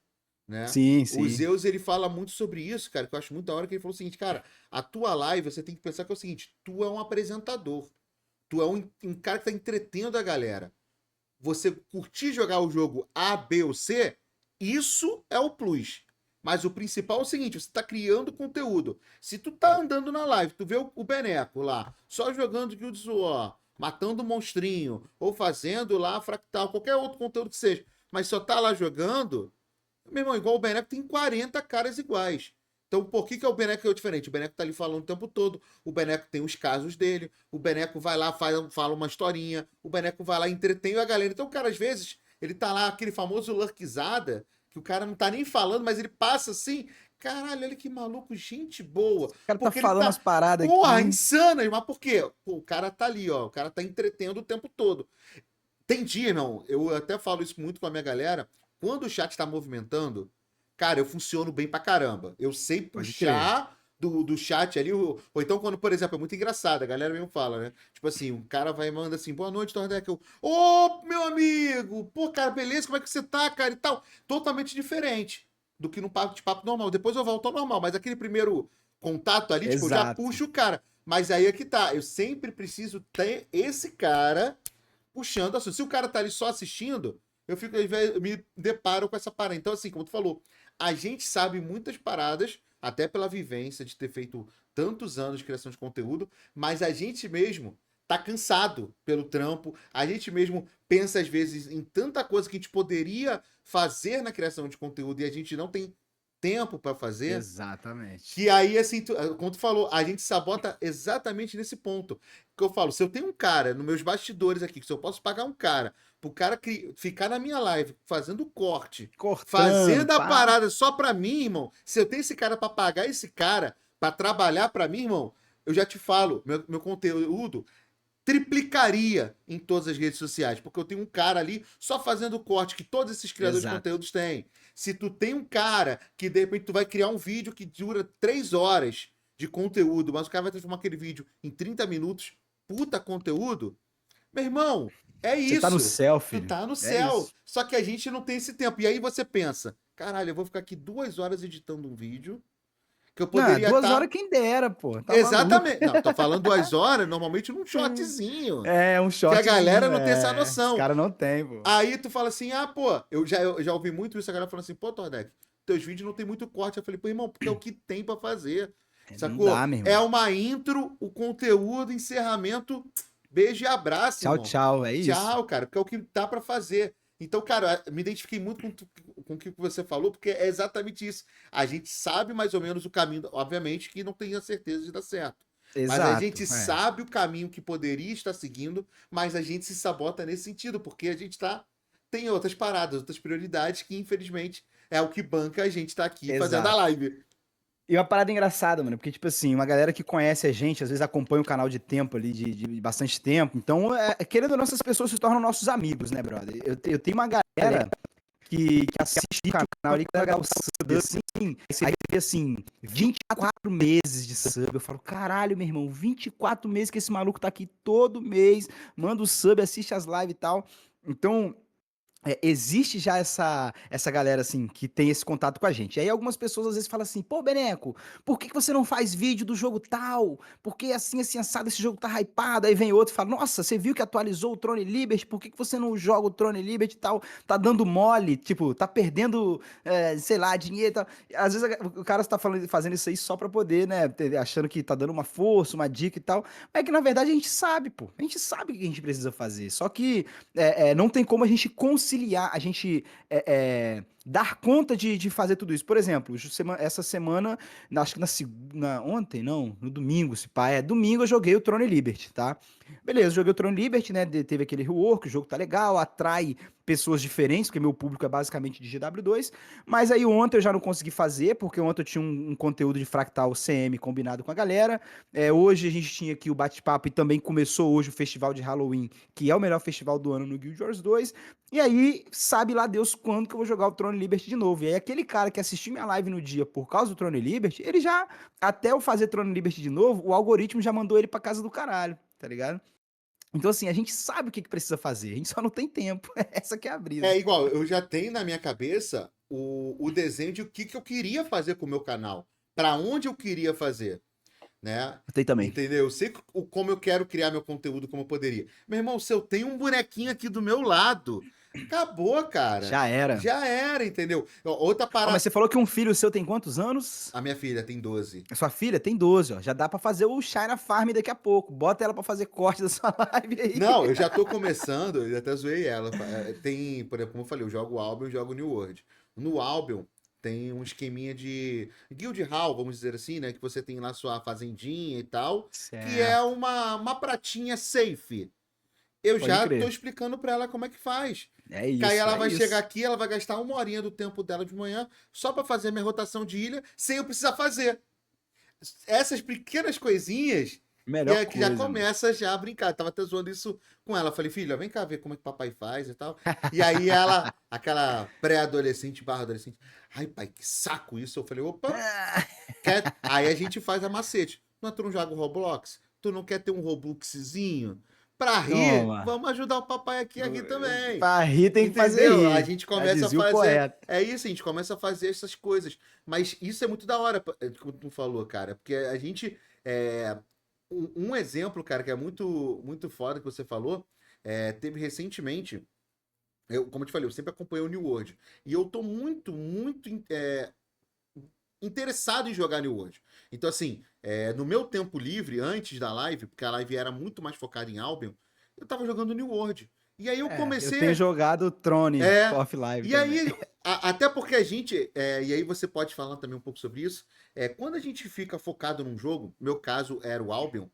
né? Sim, O sim. Zeus, ele fala muito sobre isso, cara, que eu acho muito da hora, que ele falou o seguinte, cara, a tua live, você tem que pensar que é o seguinte, tu é um apresentador. Tu é um cara que tá entretendo a galera. Você curtir jogar o jogo A, B ou C, isso é o plus. Mas o principal é o seguinte, você tá criando conteúdo. Se tu tá andando na live, tu vê o Beneco lá, só jogando Guild War, matando monstrinho, ou fazendo lá fractal, qualquer outro conteúdo que seja, mas só tá lá jogando, meu irmão, igual o Beneco tem 40 caras iguais. Então, por que o Beneco é diferente? O Beneco tá ali falando o tempo todo, o Beneco tem os casos dele, o Beneco vai lá, fala uma historinha, o Beneco vai lá e entretém a galera. Então, o cara, às vezes, ele tá lá, aquele famoso lurkizada, que o cara não tá nem falando, mas ele passa assim, caralho, olha que maluco, gente boa. O cara tá Porque ele falando as tá, paradas porra, aqui. insanas. Mas por quê? Pô, o cara tá ali, ó, o cara tá entretendo o tempo todo. Tem dia, irmão, eu até falo isso muito com a minha galera. Quando o chat tá movimentando, cara, eu funciono bem pra caramba. Eu sei Pode crer. puxar do chat ali, ou então quando, por exemplo, é muito engraçado, a galera mesmo fala, né? Tipo assim, um cara vai e manda assim, boa noite, Tordek. Ô, meu amigo! Pô, cara, beleza? Como é que você tá, cara? E tal. Totalmente diferente do que no papo de papo normal. Depois eu volto ao normal, mas aquele primeiro contato ali, tipo, eu já Exato. puxo o cara. Mas aí é que tá, eu sempre preciso ter esse cara puxando assunto. Se o cara tá ali só assistindo, eu me deparo com essa parada. Então, assim, como tu falou, a gente sabe muitas paradas, até pela vivência de ter feito tantos anos de criação de conteúdo, mas a gente mesmo tá cansado pelo trampo, a gente mesmo pensa às vezes em tanta coisa que a gente poderia fazer na criação de conteúdo e a gente não tem tempo para fazer. Exatamente. Que aí, assim, como tu falou, a gente sabota exatamente nesse ponto. Que eu falo, se eu tenho um cara nos meus bastidores aqui, se eu posso pagar um cara, pro cara ficar na minha live fazendo corte, Cortando, fazendo a pá. parada só pra mim, irmão, se eu tenho esse cara pra pagar esse cara, pra trabalhar pra mim, irmão, eu já te falo, meu conteúdo triplicaria em todas as redes sociais, porque eu tenho um cara ali só fazendo o corte que todos esses criadores de Exato. conteúdos têm. Se tu tem um cara que de repente tu vai criar um vídeo que dura 3 horas de conteúdo, mas o cara vai transformar aquele vídeo em 30 minutos, puta conteúdo, meu irmão, é Você tá no isso. céu, Tu filho. tá no É céu. isso. Só que a gente não tem esse tempo. E aí você pensa, caralho, eu vou ficar aqui 2 horas editando um vídeo que eu Não, poderia 2 horas estar. quem dera, pô. Tá maluco. Exatamente. Não, tô falando 2 horas, normalmente num shortzinho. É, um Que a galera shortzinho, não tem essa é. Os noção. caras não tem, pô. Aí tu fala assim, ah, pô, eu já ouvi muito isso, a galera falando assim, pô, Tordek, teus vídeos não tem muito corte. Eu falei, pô, irmão, porque é o que tem pra fazer. Não Sacou? dá, meu É irmão. uma intro, o conteúdo, encerramento, beijo e abraço, Tchau, irmão. tchau. É isso. Tchau, cara, porque é o que dá pra fazer. Então, cara, me identifiquei muito com o que você falou, porque é exatamente isso. A gente sabe mais ou menos o caminho, obviamente que não tenho a certeza de dar certo. Mas a Exato. gente É. sabe o caminho que poderia estar seguindo, mas a gente se sabota nesse sentido, porque a gente tá tem outras paradas, outras prioridades que infelizmente é o que banca a gente tá aqui fazendo a Exato. live. E uma parada engraçada, mano, porque, tipo assim, uma galera que conhece a gente, às vezes acompanha o canal de tempo ali, de bastante tempo. Então, querendo ou não, essas pessoas se tornam nossos amigos, né, brother? Eu tenho uma galera que assiste o canal ali, que dá o sub, assim, aí vê, assim, 24 meses de sub. Eu falo, caralho, meu irmão, 24 meses que esse maluco tá aqui todo mês, manda o sub, assiste as lives e tal. Então, existe já essa galera, assim, que tem esse contato com a gente. E aí algumas pessoas às vezes falam assim, pô, Beneco, por que que você não faz vídeo do jogo tal? Porque assim, assado, esse jogo tá hypado. Aí vem outro e fala, nossa, você viu que atualizou o Throne Liberty, por que que você não joga o Throne Liberty e tal? Tá dando mole, tipo, tá perdendo, sei lá, dinheiro e tal. Às vezes o cara tá fazendo isso aí só pra poder, né, achando que tá dando uma força, uma dica e tal. Mas é que na verdade a gente sabe, pô. A gente sabe o que a gente precisa fazer. Só que não tem como a gente conciliar, a gente dar conta de fazer tudo isso. Por exemplo, essa semana, acho que ontem, não, no domingo, se pá, domingo eu joguei o Throne Liberty, tá? Beleza, joguei o Throne Liberty, né? Teve aquele rework, o jogo tá legal, atrai pessoas diferentes, porque meu público é basicamente de GW2, mas aí ontem eu já não consegui fazer, porque ontem eu tinha um conteúdo de Fractal CM combinado com a galera. Hoje a gente tinha aqui o bate-papo e também começou hoje o festival de Halloween, que é o melhor festival do ano no Guild Wars 2. E aí, sabe lá Deus quando que eu vou jogar o Throne Liberty de novo. E aí, aquele cara que assistiu minha live no dia por causa do Throne Liberty, ele já, até eu fazer Throne Liberty de novo, o algoritmo já mandou ele pra casa do caralho, tá ligado? Então, assim, a gente sabe o que precisa fazer, a gente só não tem tempo. Essa que é a brisa. É igual, eu já tenho na minha cabeça o desenho de o que eu queria fazer com o meu canal, para onde eu queria fazer, né? Eu tenho também. Entendeu? Eu sei como eu quero criar meu conteúdo, como eu poderia. Meu irmão, se eu tenho um bonequinho aqui do meu lado, acabou, cara. Já era. Já era, entendeu? Outra Ó, mas parada. você falou que um filho seu tem quantos anos? A minha filha tem 12. A sua filha tem 12, ó. Já dá pra fazer o China Farm daqui a pouco. Bota ela pra fazer corte da sua live aí. Não, eu já tô começando, eu até zoei ela. Tem, por exemplo, como eu falei, eu jogo Albion e jogo New World. No Albion tem um esqueminha de Guild Hall, vamos dizer assim, né? Que você tem lá sua fazendinha e tal, que é Certo. uma pratinha safe. Eu Pode já tô crer. explicando pra ela como é que faz. É Que aí isso, ela é vai chegar isso. aqui, ela vai gastar 1 horinha do tempo dela de manhã só pra fazer minha rotação de ilha, sem eu precisar fazer. Essas pequenas coisinhas que, Melhor que já coisa, mano. começa já a brincar. Tava até zoando isso com ela. Falei, filha, vem cá ver como é que papai faz e tal. E aí ela, aquela pré-adolescente barra adolescente, ai pai, que saco isso. Eu falei, opa, quer... Aí a gente faz a macete. Não, tu não joga o Roblox? Tu não quer ter um Robloxzinho? Pra rir, Toma. vamos ajudar o papai aqui também. Pra rir tem que fazer Entendeu? A rir. gente Já começa a dizia o fazer. poeta. É isso, a gente começa a fazer essas coisas. Mas isso é muito da hora, como tu falou, cara. Porque a gente. Um exemplo, cara, que é muito, muito foda que você falou, teve recentemente. Como eu te falei, eu sempre acompanhei o New World. E eu tô muito, muito interessado em jogar New World. Então, assim, no meu tempo livre, antes da live, porque a live era muito mais focada em Albion, eu tava jogando New World. E aí eu Eu tenho comecei. jogado Throne É. Off Live E também. aí, até porque a gente. E aí você pode falar também um pouco sobre isso. Quando a gente fica focado num jogo, meu caso era o Albion,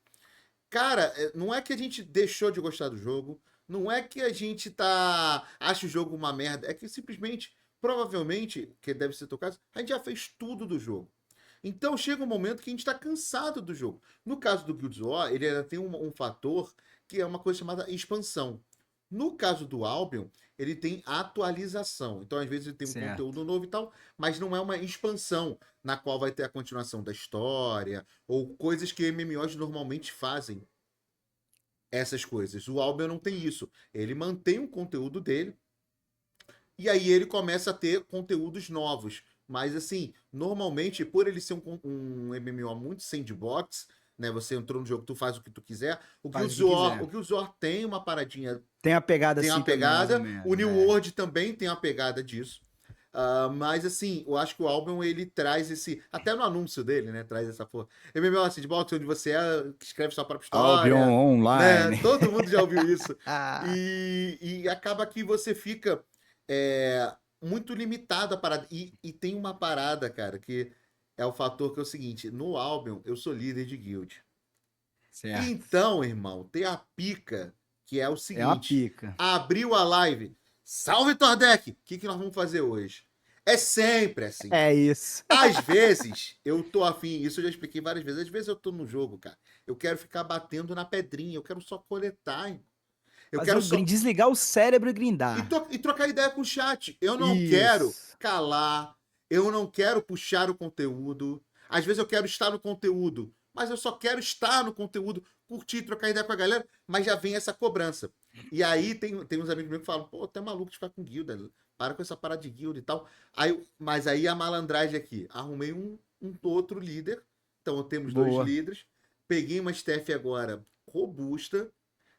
cara, não é que a gente deixou de gostar do jogo, não é que a gente acha o jogo uma merda, é que simplesmente, provavelmente, que deve ser teu caso, a gente já fez tudo do jogo. Então chega um momento que a gente está cansado do jogo. No caso do Guild Wars, ele ainda tem um fator que é uma coisa chamada expansão. No caso do Albion, ele tem atualização. Então, às vezes, ele tem um Certo. conteúdo novo e tal, mas não é uma expansão na qual vai ter a continuação da história ou coisas que MMOs normalmente fazem. Essas coisas. O Albion não tem isso. Ele mantém o conteúdo dele e aí ele começa a ter conteúdos novos. Mas assim, normalmente, por ele ser um MMO muito sandbox, né? Você entrou no jogo, tu faz o que tu quiser. Faz o que quiser. O Guild Wars tem uma paradinha, Tem a pegada tem uma assim também, mais ou pegada. O menos. New World também tem uma pegada disso. Mas assim, eu acho que o Albion ele traz esse. Até no anúncio dele, né? Traz essa porra. MMO Sandbox, onde você escreve sua própria Albion história, né? Online. Todo mundo já ouviu isso. Ah, E acaba que você fica é, muito limitado a parada. E tem uma parada, cara, que é o fator que é o seguinte: no Albion, eu sou líder de guild. certo. Então, irmão, tem a pica, que é o É uma seguinte: pica. abriu a live. Salve, Tordek! O que nós vamos fazer hoje? É sempre assim. É isso. Às vezes, eu tô afim, isso eu já expliquei várias vezes. Às vezes eu tô no jogo, cara. Eu quero ficar batendo na pedrinha, eu quero só coletar, irmão. Eu Fazer quero o só. desligar o cérebro e grindar. E trocar ideia com o chat. Eu não quero Isso. calar, eu não quero puxar o conteúdo. Às vezes eu quero estar no conteúdo, mas eu só quero estar no conteúdo, curtir, trocar ideia com a galera, mas já vem essa cobrança. E aí tem uns amigos meus que falam, pô, tu é maluco de ficar com guilda, para com essa parada de guilda e tal. Mas aí a malandragem aqui, arrumei um outro líder, então temos dois Boa. líderes, peguei uma staff agora robusta,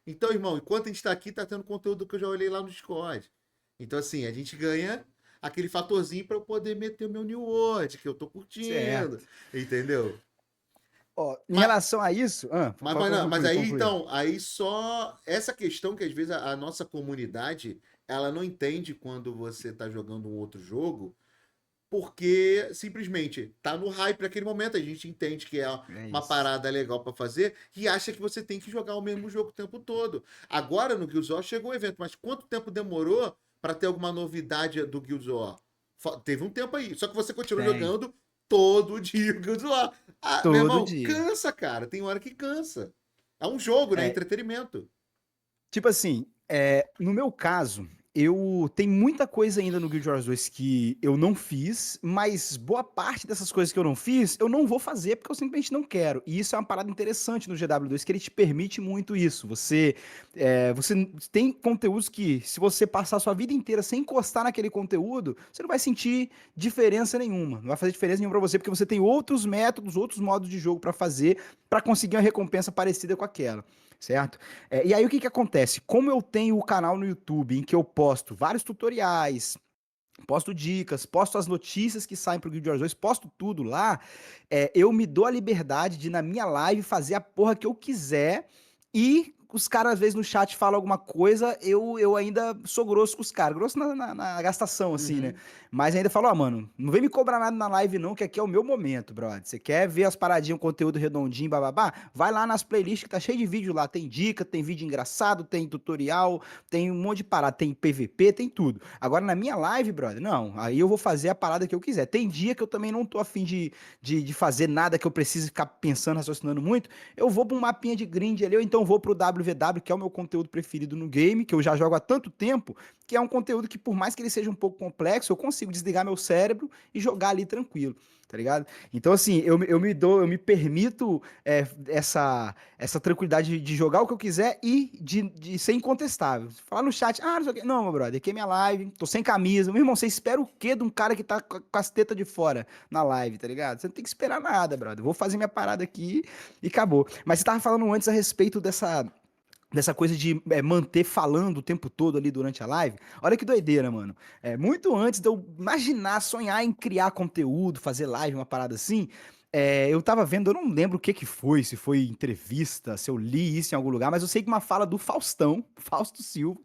então, irmão, enquanto a gente tá aqui, tá tendo conteúdo que eu já olhei lá no Discord. Então, assim, a gente ganha aquele fatorzinho para eu poder meter o meu New World, que eu tô curtindo. Certo. Entendeu? Ó, em Mas, relação a isso. não, mas Conclui, aí, conclui. então, aí só. Essa questão que às vezes a nossa comunidade ela não entende quando você tá jogando um outro jogo, porque simplesmente tá no hype naquele momento, a gente entende que é É uma isso. parada legal pra fazer e acha que você tem que jogar o mesmo jogo o tempo todo. Agora no Guild Wars chegou o evento, mas quanto tempo demorou pra ter alguma novidade do Guild Wars? Teve um tempo aí, só que você continua Tem. jogando todo dia o Guild Wars. Meu Todo irmão, dia. cansa, cara, tem hora que cansa. É um jogo, né? É, Entretenimento. tipo assim, no meu caso, eu tem muita coisa ainda no Guild Wars 2 que eu não fiz, mas boa parte dessas coisas que eu não fiz, eu não vou fazer porque eu simplesmente não quero. E isso é uma parada interessante no GW2, que ele te permite muito isso. Você tem conteúdos que, se você passar a sua vida inteira sem encostar naquele conteúdo, você não vai sentir diferença nenhuma. Não vai fazer diferença nenhuma pra você, porque você tem outros métodos, outros modos de jogo pra fazer, pra conseguir uma recompensa parecida com aquela, certo? E aí o que que acontece? Como eu tenho o canal no YouTube em que eu posto vários tutoriais, posto dicas, posto as notícias que saem pro Guild Wars 2, posto tudo lá, eu me dou a liberdade de na minha live fazer a porra que eu quiser e os caras, às vezes, no chat falam alguma coisa, eu ainda sou grosso com os caras. Grosso na gastação, assim, né? Uhum. Mas ainda falo, mano, não vem me cobrar nada na live, não, que aqui é o meu momento, brother. Você quer ver as paradinhas, o conteúdo redondinho, bababá? Vai lá nas playlists que tá cheio de vídeo lá. Tem dica, tem vídeo engraçado, tem tutorial, tem um monte de parada, tem PVP, tem tudo. Agora, na minha live, brother, não. Aí eu vou fazer a parada que eu quiser. Tem dia que eu também não tô afim de fazer nada que eu precise ficar pensando, raciocinando muito. Eu vou pra um mapinha de grind ali, ou então vou pro WW, que é o meu conteúdo preferido no game, que eu já jogo há tanto tempo, que é um conteúdo que, por mais que ele seja um pouco complexo, eu consigo desligar meu cérebro e jogar ali tranquilo, tá ligado? Então, assim, eu me permito essa tranquilidade de jogar o que eu quiser e de ser incontestável. Falar no chat, não sei o quê. Não, meu brother, aqui é minha live, tô sem camisa. Meu irmão, você espera o quê de um cara que tá com as tetas de fora na live, tá ligado? Você não tem que esperar nada, brother. Vou fazer minha parada aqui e acabou. Mas você tava falando antes a respeito dessa coisa de manter falando o tempo todo ali durante a live. Olha que doideira, mano. Muito antes de eu imaginar, sonhar em criar conteúdo, fazer live, uma parada assim, eu tava vendo, eu não lembro o que que foi, se foi entrevista, se eu li isso em algum lugar, mas eu sei que uma fala do Faustão, Fausto Silva,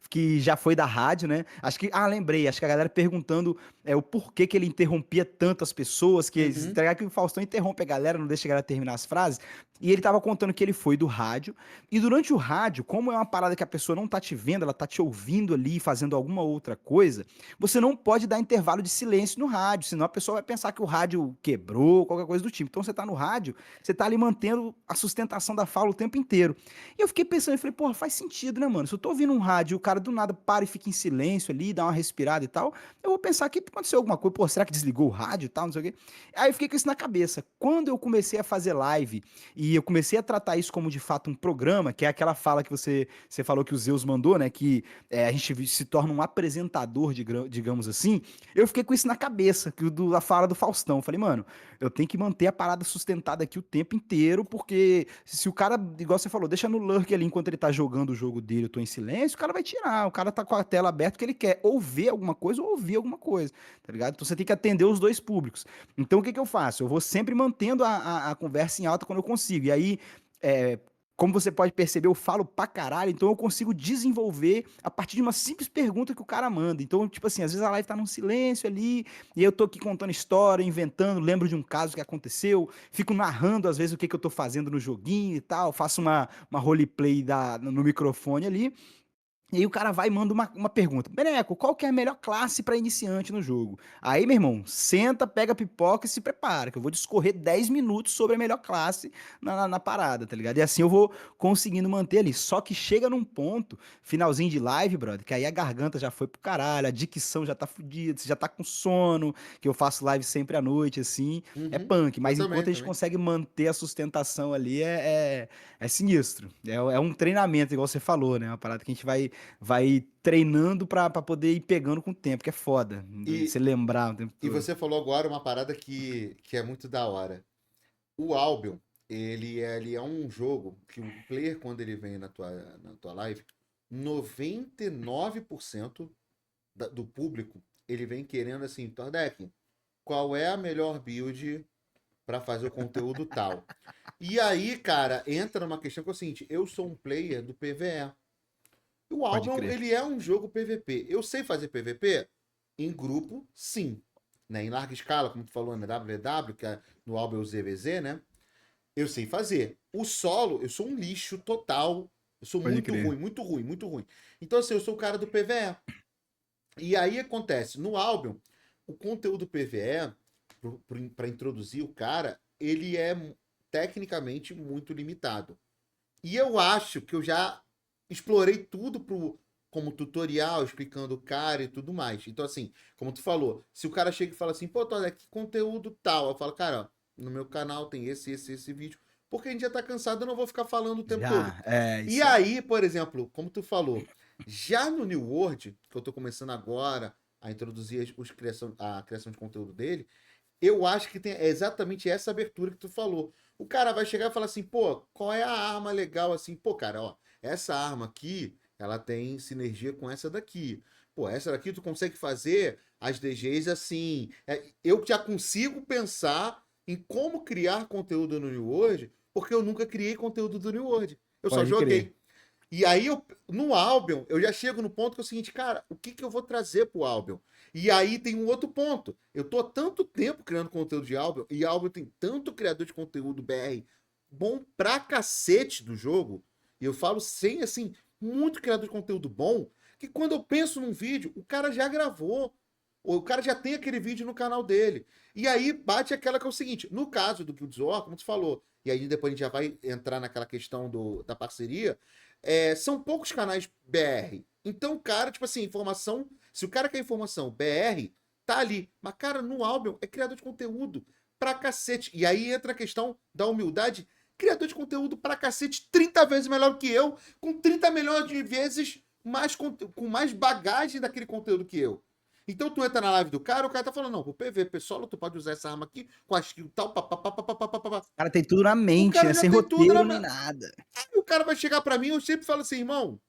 que já foi da rádio, né? Acho que, lembrei, acho que a galera perguntando o porquê que ele interrompia tanto as pessoas, que Uhum. entregar que o Faustão interrompe a galera, não deixa a galera terminar as frases. E ele tava contando que ele foi do rádio, e durante o rádio, como é uma parada que a pessoa não tá te vendo, ela tá te ouvindo ali, fazendo alguma outra coisa, você não pode dar intervalo de silêncio no rádio, senão a pessoa vai pensar que o rádio quebrou, qualquer coisa do tipo. Então você tá no rádio, você tá ali mantendo a sustentação da fala o tempo inteiro. E eu fiquei pensando, eu falei, porra, faz sentido, né, mano? Se eu tô ouvindo um rádio e o cara do nada para e fica em silêncio ali, dá uma respirada e tal, eu vou pensar que aconteceu alguma coisa, pô, será que desligou o rádio e tal, não sei o quê. Aí eu fiquei com isso na cabeça. Quando eu comecei a fazer live e eu comecei a tratar isso como de fato um programa, que é aquela fala que você falou que o Zeus mandou, né? Que a gente se torna um apresentador, digamos assim. Eu fiquei com isso na cabeça, a fala do Faustão. Eu falei, mano, eu tenho que manter a parada sustentada aqui o tempo inteiro, porque se o cara, igual você falou, deixa no lurk ali enquanto ele tá jogando o jogo dele, eu tô em silêncio, o cara vai tirar. O cara tá com a tela aberta porque ele quer ou ver alguma coisa ou ouvir alguma coisa, tá ligado? Então você tem que atender os dois públicos. Então o que que eu faço? Eu vou sempre mantendo a conversa em alta quando eu consigo. E aí, é, como você pode perceber, eu falo pra caralho, então eu consigo desenvolver a partir de uma simples pergunta que o cara manda. Então, tipo assim, às vezes a live tá num silêncio ali, e eu tô aqui contando história, inventando, lembro de um caso que aconteceu, fico narrando às vezes o que que eu tô fazendo no joguinho e tal, faço uma roleplay no microfone ali. E aí o cara vai e manda uma pergunta. Beneco, qual que é a melhor classe para iniciante no jogo? Aí, meu irmão, senta, pega a pipoca e se prepara, que eu vou discorrer 10 minutos sobre a melhor classe na parada, tá ligado? E assim eu vou conseguindo manter ali. Só que chega num ponto, finalzinho de live, brother, que aí a garganta já foi pro caralho, a dicção já tá fodida, você já tá com sono, que eu faço live sempre à noite, assim, é Uhum. punk. Eu Mas também, enquanto a gente também. consegue manter a sustentação ali, é sinistro. É um treinamento, igual você falou, né? Uma parada que a gente vai treinando pra poder ir pegando com o tempo, que é foda. E, Você lembrar o tempo e todo. você falou agora uma parada que é muito da hora. O Albion, ele é um jogo que o player, quando ele vem na tua live, 99% do público, ele vem querendo assim, Tordek, qual é a melhor build para fazer o conteúdo tal? E aí, cara, entra numa questão que é o seguinte, eu sou um player do PvE. O Pode Albion, crer. ele é um jogo PVP. Eu sei fazer PVP? Em grupo, sim. Né? Em larga escala, como tu falou, na WW, que é no Albion ZVZ, né? Eu sei fazer. O solo, eu sou um lixo total. Eu sou Pode muito crer. ruim, muito ruim, muito ruim. Então, assim, eu sou o cara do PvE. E aí acontece, no Albion, o conteúdo PvE, para introduzir o cara, ele é tecnicamente muito limitado. E eu acho que eu já explorei tudo como tutorial, explicando o cara e tudo mais. Então, assim, como tu falou, se o cara chega e fala assim, pô, Todd, que conteúdo tal? Eu falo, cara, ó, no meu canal tem esse vídeo. Porque a gente já tá cansado, eu não vou ficar falando o tempo todo. Já, E isso é. aí, por exemplo, como tu falou, já no New World, que eu tô começando agora a introduzir a criação de conteúdo dele, eu acho que tem exatamente essa abertura que tu falou. O cara vai chegar e falar assim, pô, qual é a arma legal assim? Pô, cara, ó, essa arma aqui, ela tem sinergia com essa daqui. Pô, essa daqui tu consegue fazer as DGs assim. Eu já consigo pensar em como criar conteúdo no New World, porque eu nunca criei conteúdo do New World. Eu só Pode crer. joguei. E aí, no Albion, eu já chego no ponto que é o seguinte, cara, o que eu vou trazer pro Albion? E aí tem um outro ponto. Eu tô há tanto tempo criando conteúdo de Albion, e Albion tem tanto criador de conteúdo BR bom pra cacete do jogo, e eu falo sem, assim, muito criador de conteúdo bom, que quando eu penso num vídeo, o cara já gravou, ou o cara já tem aquele vídeo no canal dele. E aí bate aquela que é o seguinte, no caso do Guild Wars, como você falou, e aí depois a gente já vai entrar naquela questão da parceria, são poucos canais BR. Então, o cara, tipo assim, informação. Se o cara quer informação BR, tá ali. Mas, cara, no Albion é criador de conteúdo pra cacete. E aí entra a questão da humildade. Criador de conteúdo pra cacete, 30 vezes melhor que eu, com 30 milhões de vezes mais com mais bagagem daquele conteúdo que eu. Então tu entra na live do cara, o cara tá falando, não, pro PVP solo, tu pode usar essa arma aqui, com a skill tal, papapá. O cara tem tudo na O mente, cara né? já Sem tem tudo roteiro nem na. nada. Aí o cara vai chegar pra mim, eu sempre falo assim, irmão.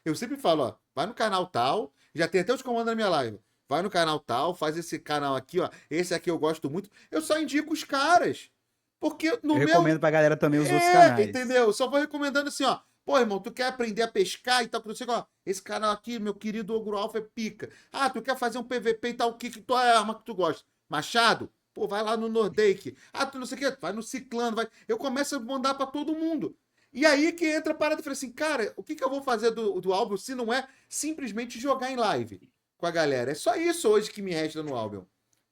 Eu sempre falo, ó, vai no canal tal, já tem até os comandos na minha live. Vai no canal tal, faz esse canal aqui, ó. Esse aqui eu gosto muito. Eu só indico os caras. Porque Eu no meu. recomendo pra galera também os outros canais. Entendeu? Eu só vou recomendando assim, ó. Pô, irmão, tu quer aprender a pescar e tal, que não sei o que, ó. Esse canal aqui, meu querido Ogro Alpha, é pica. Ah, tu quer fazer um PVP e tal, o que tua arma que tu gosta? Machado? Pô, vai lá no Nordake. Ah, tu não sei o que, vai no Ciclano, vai. Eu começo a mandar pra todo mundo. E aí que entra a parada e fala assim, cara, o que eu vou fazer do álbum se não é simplesmente jogar em live com a galera? É só isso hoje que me resta no álbum.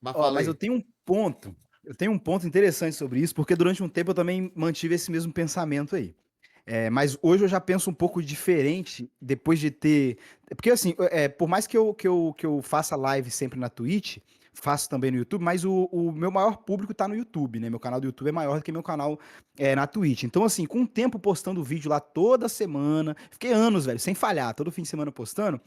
Mas Ó, fala mas aí. eu tenho um ponto interessante sobre isso, porque durante um tempo eu também mantive esse mesmo pensamento aí. Mas hoje eu já penso um pouco diferente depois de ter. Porque assim, por mais que eu faça live sempre na Twitch, faço também no YouTube, mas o meu maior público tá no YouTube, né? Meu canal do YouTube é maior do que meu canal na Twitch. Então, assim, com o tempo postando vídeo lá toda semana, fiquei anos, velho, sem falhar, todo fim de semana postando.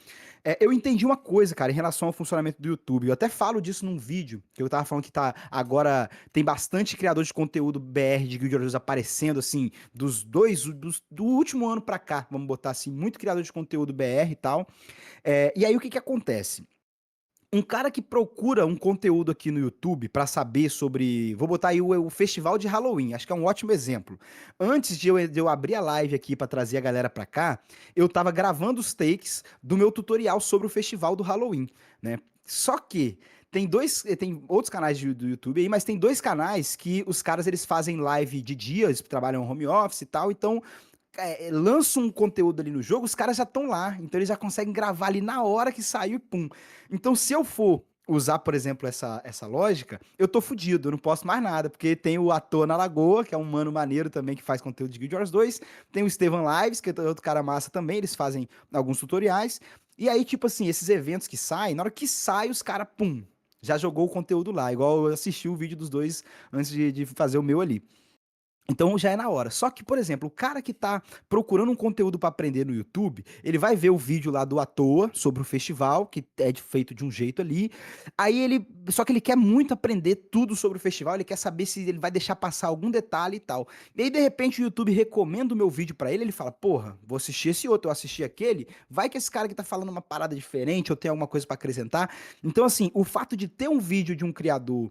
Eu entendi uma coisa, cara, em relação ao funcionamento do YouTube. Eu até falo disso num vídeo, que eu tava falando que tá agora tem bastante criador de conteúdo BR de Guild Wars aparecendo, assim, do último ano pra cá, vamos botar assim, muito criador de conteúdo BR e tal. E aí o que que acontece? Um cara que procura um conteúdo aqui no YouTube pra saber sobre. Vou botar aí o festival de Halloween, acho que é um ótimo exemplo. Antes de eu abrir a live aqui pra trazer a galera pra cá, eu tava gravando os takes do meu tutorial sobre o festival do Halloween, né? Só que tem outros canais do YouTube aí, mas tem dois canais que os caras eles fazem live de dia, eles trabalham home office e tal, então lança um conteúdo ali no jogo, os caras já estão lá, então eles já conseguem gravar ali na hora que saiu e pum. Então, se eu for usar, por exemplo, essa lógica, eu tô fudido, eu não posso mais nada, porque tem o Ator na Lagoa, que é um mano maneiro também que faz conteúdo de Guild Wars 2, tem o Estevam Lives, que é outro cara massa também, eles fazem alguns tutoriais, e aí, tipo assim, esses eventos que saem, na hora que sai, os caras, pum, já jogou o conteúdo lá, igual eu assisti o vídeo dos dois antes de fazer o meu ali. Então já é na hora. Só que, por exemplo, o cara que tá procurando um conteúdo para aprender no YouTube, ele vai ver o vídeo lá do à toa sobre o festival, que é feito de um jeito ali. Só que ele quer muito aprender tudo sobre o festival, ele quer saber se ele vai deixar passar algum detalhe e tal. E aí de repente o YouTube recomenda o meu vídeo para ele, ele fala: "Porra, vou assistir esse outro, eu assisti aquele, vai que esse cara que tá falando uma parada diferente ou tem alguma coisa para acrescentar". Então assim, o fato de ter um vídeo de um criador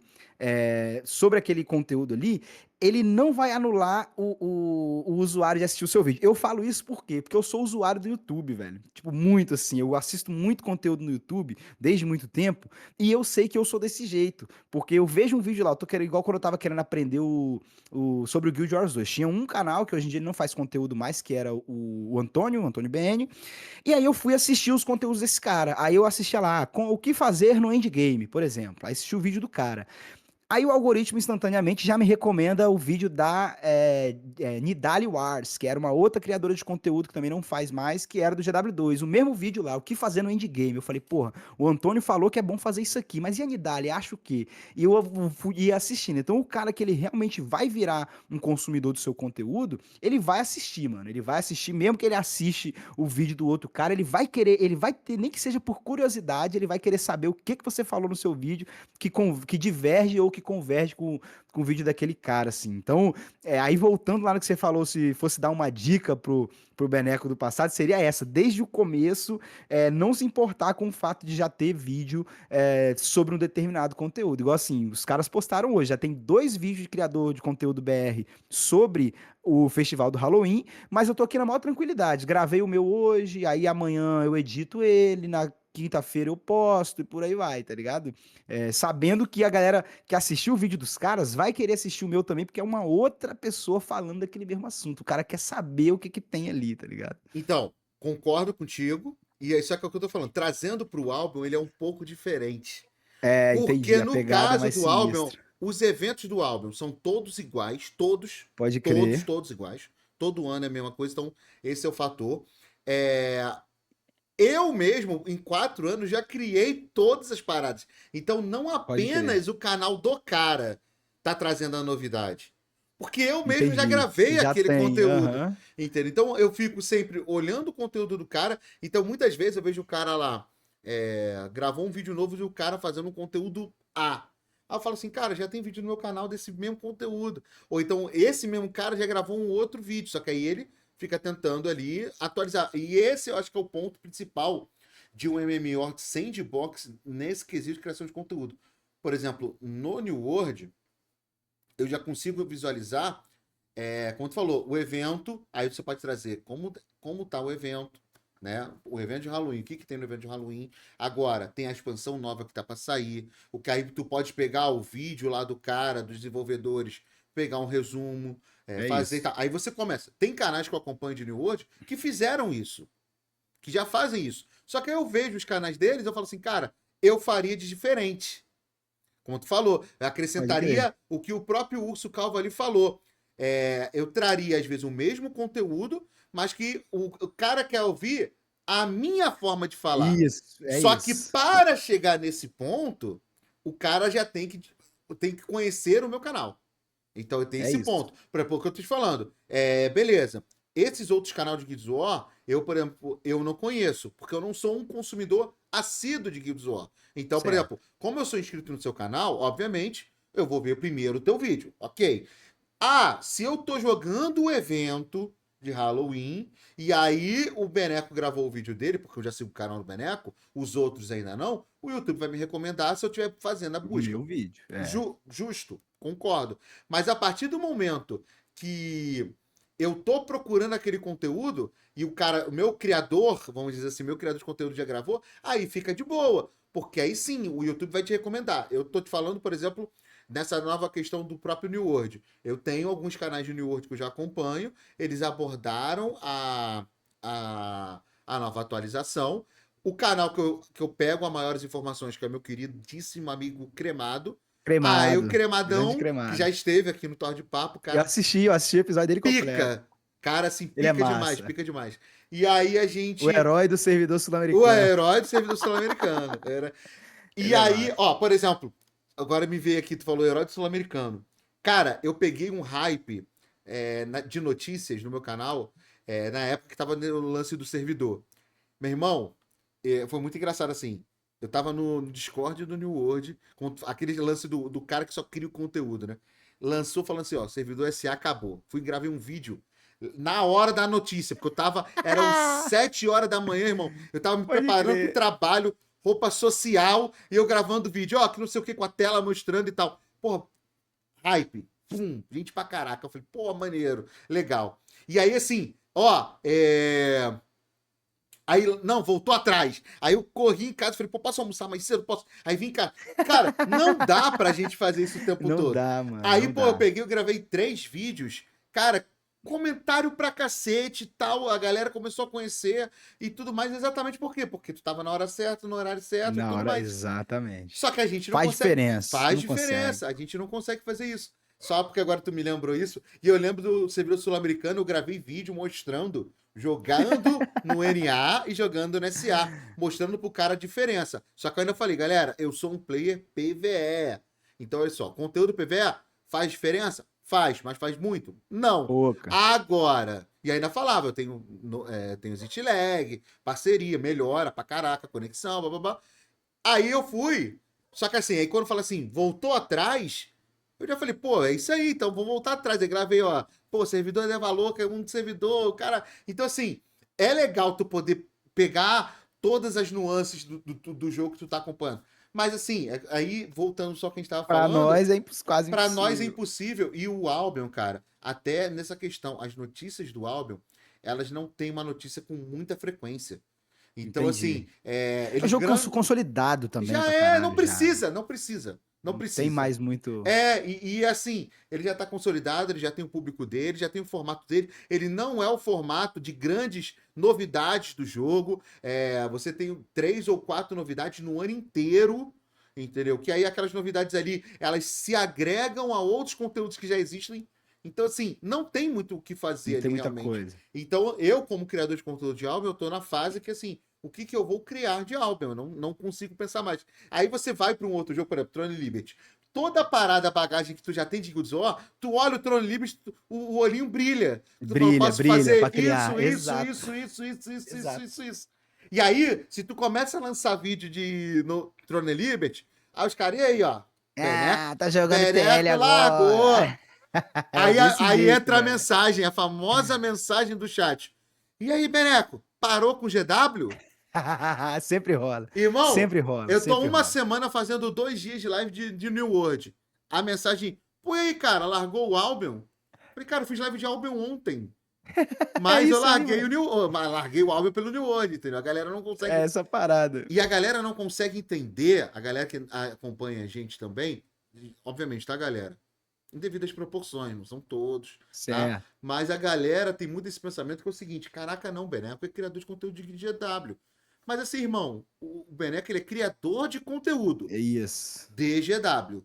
sobre aquele conteúdo ali, ele não vai anular o usuário de assistir o seu vídeo. Eu falo isso por quê? Porque eu sou usuário do YouTube, velho. Tipo, muito assim. Eu assisto muito conteúdo no YouTube desde muito tempo e eu sei que eu sou desse jeito. Porque eu vejo um vídeo lá, eu tô querendo, igual quando eu tava querendo aprender sobre o Guild Wars 2. Tinha um canal que hoje em dia ele não faz conteúdo mais, que era o Antônio BN. E aí eu fui assistir os conteúdos desse cara. Aí eu assistia lá, com o que fazer no endgame, por exemplo. Aí assisti o vídeo do cara. Aí o algoritmo instantaneamente já me recomenda o vídeo da Nidalee Wars, que era uma outra criadora de conteúdo que também não faz mais, que era do GW2. O mesmo vídeo lá, o que fazer no endgame. Eu falei, porra, o Antônio falou que é bom fazer isso aqui, mas e a Nidalee? Acho o quê? E eu fui assistindo. Então o cara que ele realmente vai virar um consumidor do seu conteúdo, ele vai assistir, mano. Ele vai assistir, mesmo que ele assiste o vídeo do outro cara, ele vai querer, ele vai ter, nem que seja por curiosidade, ele vai querer saber o que que você falou no seu vídeo que diverge ou que converge com com o vídeo daquele cara, assim. Então, aí voltando lá no que você falou, se fosse dar uma dica pro Beneco do passado, seria essa, desde o começo, não se importar com o fato de já ter vídeo sobre um determinado conteúdo. Igual assim, os caras postaram hoje, já tem 2 vídeos de criador de conteúdo BR sobre o festival do Halloween, mas eu tô aqui na maior tranquilidade. Gravei o meu hoje, aí amanhã eu edito ele, na quinta-feira eu posto e por aí vai, tá ligado? Sabendo que a galera que assistiu o vídeo dos caras vai querer assistir o meu também, porque é uma outra pessoa falando daquele mesmo assunto. O cara quer saber o que que tem ali, tá ligado? Então, concordo contigo. E é isso que eu tô falando. Trazendo pro álbum, ele é um pouco diferente. Entendi. Porque A no pegada caso mais do álbum, sinistra. os eventos do álbum são todos iguais, todos, Pode todos, crer. todos iguais. Todo ano é a mesma coisa, então esse é o fator. É, Eu mesmo, em 4 anos, já criei todas as paradas. Então, não Pode crer. apenas o canal do cara tá trazendo a novidade. Porque eu mesmo já Entendi. gravei Já aquele tem. conteúdo. Aham. Entendeu? Então, eu fico sempre olhando o conteúdo do cara. Então, muitas vezes eu vejo o cara lá, gravou um vídeo novo de o cara fazendo um conteúdo A. Aí eu falo assim, cara, já tem vídeo no meu canal desse mesmo conteúdo. Ou então, esse mesmo cara já gravou um outro vídeo, só que aí ele fica tentando ali atualizar. E esse eu acho que é o ponto principal de um MMO sandbox nesse quesito de criação de conteúdo. Por exemplo, no New World, eu já consigo visualizar, como tu falou, o evento, aí você pode trazer como tá o evento, né? O evento de Halloween, o que que tem no evento de Halloween? Agora, tem a expansão nova que tá para sair, o que aí tu pode pegar o vídeo lá do cara, dos desenvolvedores, pegar um resumo, É fazer. isso. Tá. Aí você começa. Tem canais que eu acompanho de New World que fizeram isso, que já fazem isso. Só que aí eu vejo os canais deles, eu falo assim, cara, eu faria de diferente. Como tu falou, eu Pode crer. acrescentaria o que o próprio Urso Calvo ali falou. Eu traria, às vezes, o mesmo conteúdo, mas que o cara quer ouvir a minha forma de falar. Isso, é Só que isso. para chegar nesse ponto, o cara já tem que conhecer o meu canal. Então tem É esse isso. ponto. Por exemplo, o que eu tô te falando. Beleza. Esses outros canais de Guild War, eu, por exemplo, eu não conheço, porque eu não sou um consumidor assíduo de Guild War. Então, por Certo. exemplo, como eu sou inscrito no seu canal, obviamente, eu vou ver primeiro o teu vídeo, ok? Se eu tô jogando o evento de Halloween, e aí o Beneco gravou o vídeo dele, porque eu já sigo o canal do Beneco, os outros ainda não, o YouTube vai me recomendar se eu estiver fazendo a O busca. meu vídeo. Justo, concordo. Mas a partir do momento que eu tô procurando aquele conteúdo e o meu criador, vamos dizer assim, meu criador de conteúdo já gravou, aí fica de boa. Porque aí sim, o YouTube vai te recomendar. Eu tô te falando, por exemplo, nessa nova questão do próprio New World. Eu tenho alguns canais de New World que eu já acompanho, eles abordaram a nova atualização. O canal que eu pego as maiores informações, que é meu queridíssimo amigo Cremado. Aí o Cremado. Grande Cremadão, que já cremado. esteve aqui no Torre de Papo, Eu cara, assisti, eu assisti o episódio dele completo. pica. Cara, assim, Ele é pica demais, massa. pica demais. E aí a O gente. herói do servidor O sul-americano. herói do servidor sul-americano. E Ele é aí, massa. ó, por exemplo, agora me veio aqui, tu falou herói do sul-americano. Cara, eu peguei um hype de notícias no meu canal, na época que tava no lance do servidor. Meu irmão, foi muito engraçado assim. Eu tava no Discord do New World, com aquele lance do cara que só cria o conteúdo, né? Lançou falando assim, ó, servidor SA acabou. Fui e gravei um vídeo na hora da notícia, porque eram 7 horas da manhã, irmão. Eu tava me Pode preparando pro crer. trabalho, roupa social, e eu gravando vídeo, ó, que não sei o que, com a tela mostrando e tal. Porra, hype. Pum, gente pra caraca. Eu falei, pô, maneiro, legal. E aí, assim, ó, Aí, não, voltou atrás. Aí eu corri em casa e falei, pô, posso almoçar mais cedo? Posso? Aí vim cá. Cara, não dá pra gente fazer isso o tempo Não todo. dá, mano, Aí, não pô, eu dá. peguei, eu gravei 3 vídeos. Cara, comentário pra cacete e tal. A galera começou a conhecer e tudo mais. Exatamente por quê? Porque tu tava na hora certa, no horário certo e Na tudo hora, mais. exatamente. Só que a gente não Faz consegue. diferença. Faz Não consegue. diferença. A gente não consegue fazer isso. Só porque agora tu me lembrou isso. E eu lembro do servidor sul-americano, eu gravei vídeo mostrando, jogando no NA e jogando no SA, mostrando pro cara a diferença. Só que eu ainda falei, galera, eu sou um player PVE. Então, olha só, conteúdo PVE faz diferença? Faz, mas faz muito? Não. Pouca. Agora, e ainda falava, eu tenho Zit Lag, parceria, melhora pra caraca, conexão, blá blá blá. Aí eu fui. Só que assim, aí quando fala assim, voltou atrás, Eu já falei, pô, é isso aí, então vou voltar atrás. Eu gravei, ó, pô, servidor é valor, que é um servidor, cara. Então, assim, é legal tu poder pegar todas as nuances do jogo que tu tá acompanhando. Mas, assim, aí, voltando só que a gente tava Pra falando, nós é quase pra nós é impossível. impossível. E o Albion, cara, até nessa questão, as notícias do Albion, elas não têm uma notícia com muita frequência. Então, assim, Entendi. É um eles jogo gran... consolidado também já pra é, não caralho, já. precisa, não precisa, não Não tem precisa. mais muito. E assim, ele já está consolidado, ele já tem o público dele, já tem o formato dele. Ele não é o formato de grandes novidades do jogo. Você tem 3 ou 4 novidades no ano inteiro, entendeu? Que aí aquelas novidades ali, elas se agregam a outros conteúdos que já existem. Então, assim, não tem muito o que Não fazer tem ali muita realmente. coisa. Então, eu, como criador de conteúdo de álbum, eu tô na fase que, assim, o que que eu vou criar de álbum? Eu não consigo pensar mais. Aí você vai para um outro jogo, por exemplo, Throne Liberty. Toda a parada, a bagagem que tu já tem de Guild Wars, tu olha o Throne Liberty, o olhinho brilha. Tu fala, Brilha, posso brilha pra fazer isso, criar. isso, Exato. isso, isso, isso, isso, isso, Exato. isso, isso. E aí, se tu começa a lançar vídeo no Throne Liberty, aí os caras, e aí, ó, Beneco, Ah, tá jogando TL Beneco largou. agora. É Aí, desse aí jeito, entra a velho. mensagem, a famosa mensagem do chat. E aí, Beneco, parou com GW? Sempre rola. Irmão, Sempre rola, eu tô sempre uma rola. semana fazendo 2 dias de live de New World. A mensagem, pô, e aí, cara, largou o Albion? Falei, cara, eu fiz live de Albion ontem. É Mas eu isso aí, larguei o mano. New mas larguei o Albion pelo New World, entendeu? A galera não É consegue. essa parada. E a galera não consegue entender, a galera que acompanha a gente também, obviamente, tá, galera? Em devidas proporções, não são todos, tá? Certo. Mas a galera tem muito esse pensamento que é o seguinte: caraca, não, Beneco é criador de conteúdo de GW. Mas assim, irmão, o Beneco ele é criador de conteúdo É isso. de GW.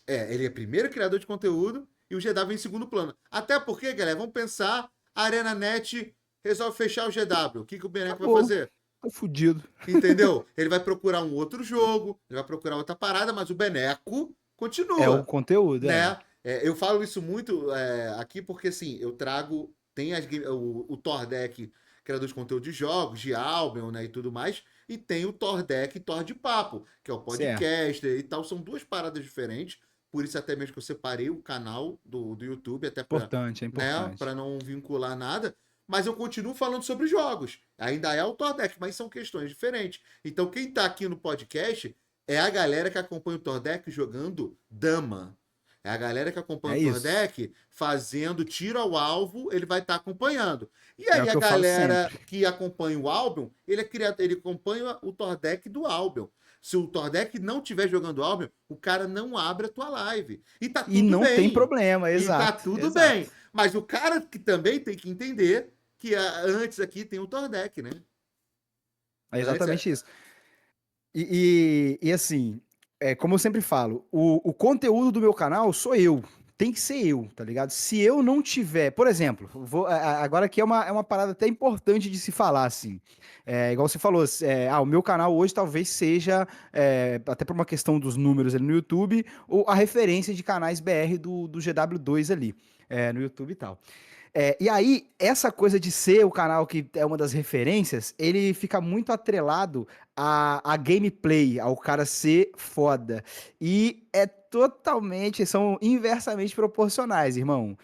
Ele é primeiro criador de conteúdo e o GW vem em segundo plano. Até porque, galera, vamos pensar, a ArenaNet resolve fechar o GW. O que o Beneco vai Acabou. fazer? Tô fudido. Entendeu? Ele vai procurar um outro jogo, ele vai procurar outra parada, mas o Beneco É o continua, conteúdo, é. né? Eu falo isso muito aqui porque, assim, eu trago, tem o Thor Deck, criador de conteúdo de jogos, de Albion, né, e tudo mais, e tem o Thor Deck e Thor de Papo, que é o Certo. podcaster e tal, são duas paradas diferentes, por isso até mesmo que eu separei o canal do YouTube, até para, Importante, é né, importante. para não vincular nada, mas eu continuo falando sobre jogos, ainda é o Thor Deck, mas são questões diferentes. Então quem tá aqui no podcast é a galera que acompanha o Thor Deck jogando Dama, é a galera que acompanha É o isso. Tordek fazendo tiro ao alvo, ele vai estar acompanhando. E É o aí a que eu falo galera sempre. que acompanha o Albion, ele acompanha o Tordek do Albion. Se o Tordek não estiver jogando Albion, o cara não abre a tua live. E tá E tudo não tem bem. problema, E tá exato, tudo bem. exato. Mas o cara que também tem que entender que antes aqui tem o Tordek, né? É Antes exatamente isso. E assim, como eu sempre falo, o conteúdo do meu canal sou eu. Tem que ser eu, tá ligado? Se eu não tiver, por exemplo, agora aqui é uma parada até importante de se falar, assim. Igual você falou, o meu canal hoje talvez seja, até por uma questão dos números ali no YouTube, ou a referência de canais BR do GW2 ali, no YouTube e tal. E aí, essa coisa de ser o canal que é uma das referências, ele fica muito atrelado à gameplay, ao cara ser foda. E são inversamente proporcionais, irmão.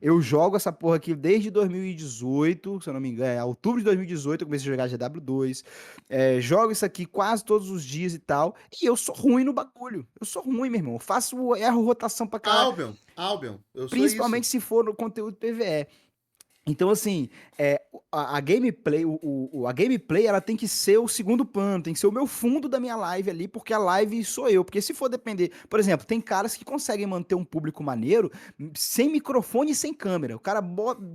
Eu jogo essa porra aqui desde 2018, se eu não me engano, outubro de 2018 eu comecei a jogar GW2. Jogo isso aqui quase todos os dias e tal. E eu sou ruim no bagulho. Eu sou ruim, meu irmão. Erro rotação pra caralho. Albion, eu sou isso. Principalmente se for no conteúdo PvE. Então, assim, a gameplay, a gameplay, ela tem que ser o segundo plano, tem que ser o meu fundo da minha live ali, porque a live sou eu. Porque se for depender, por exemplo, tem caras que conseguem manter um público maneiro sem microfone e sem câmera. O cara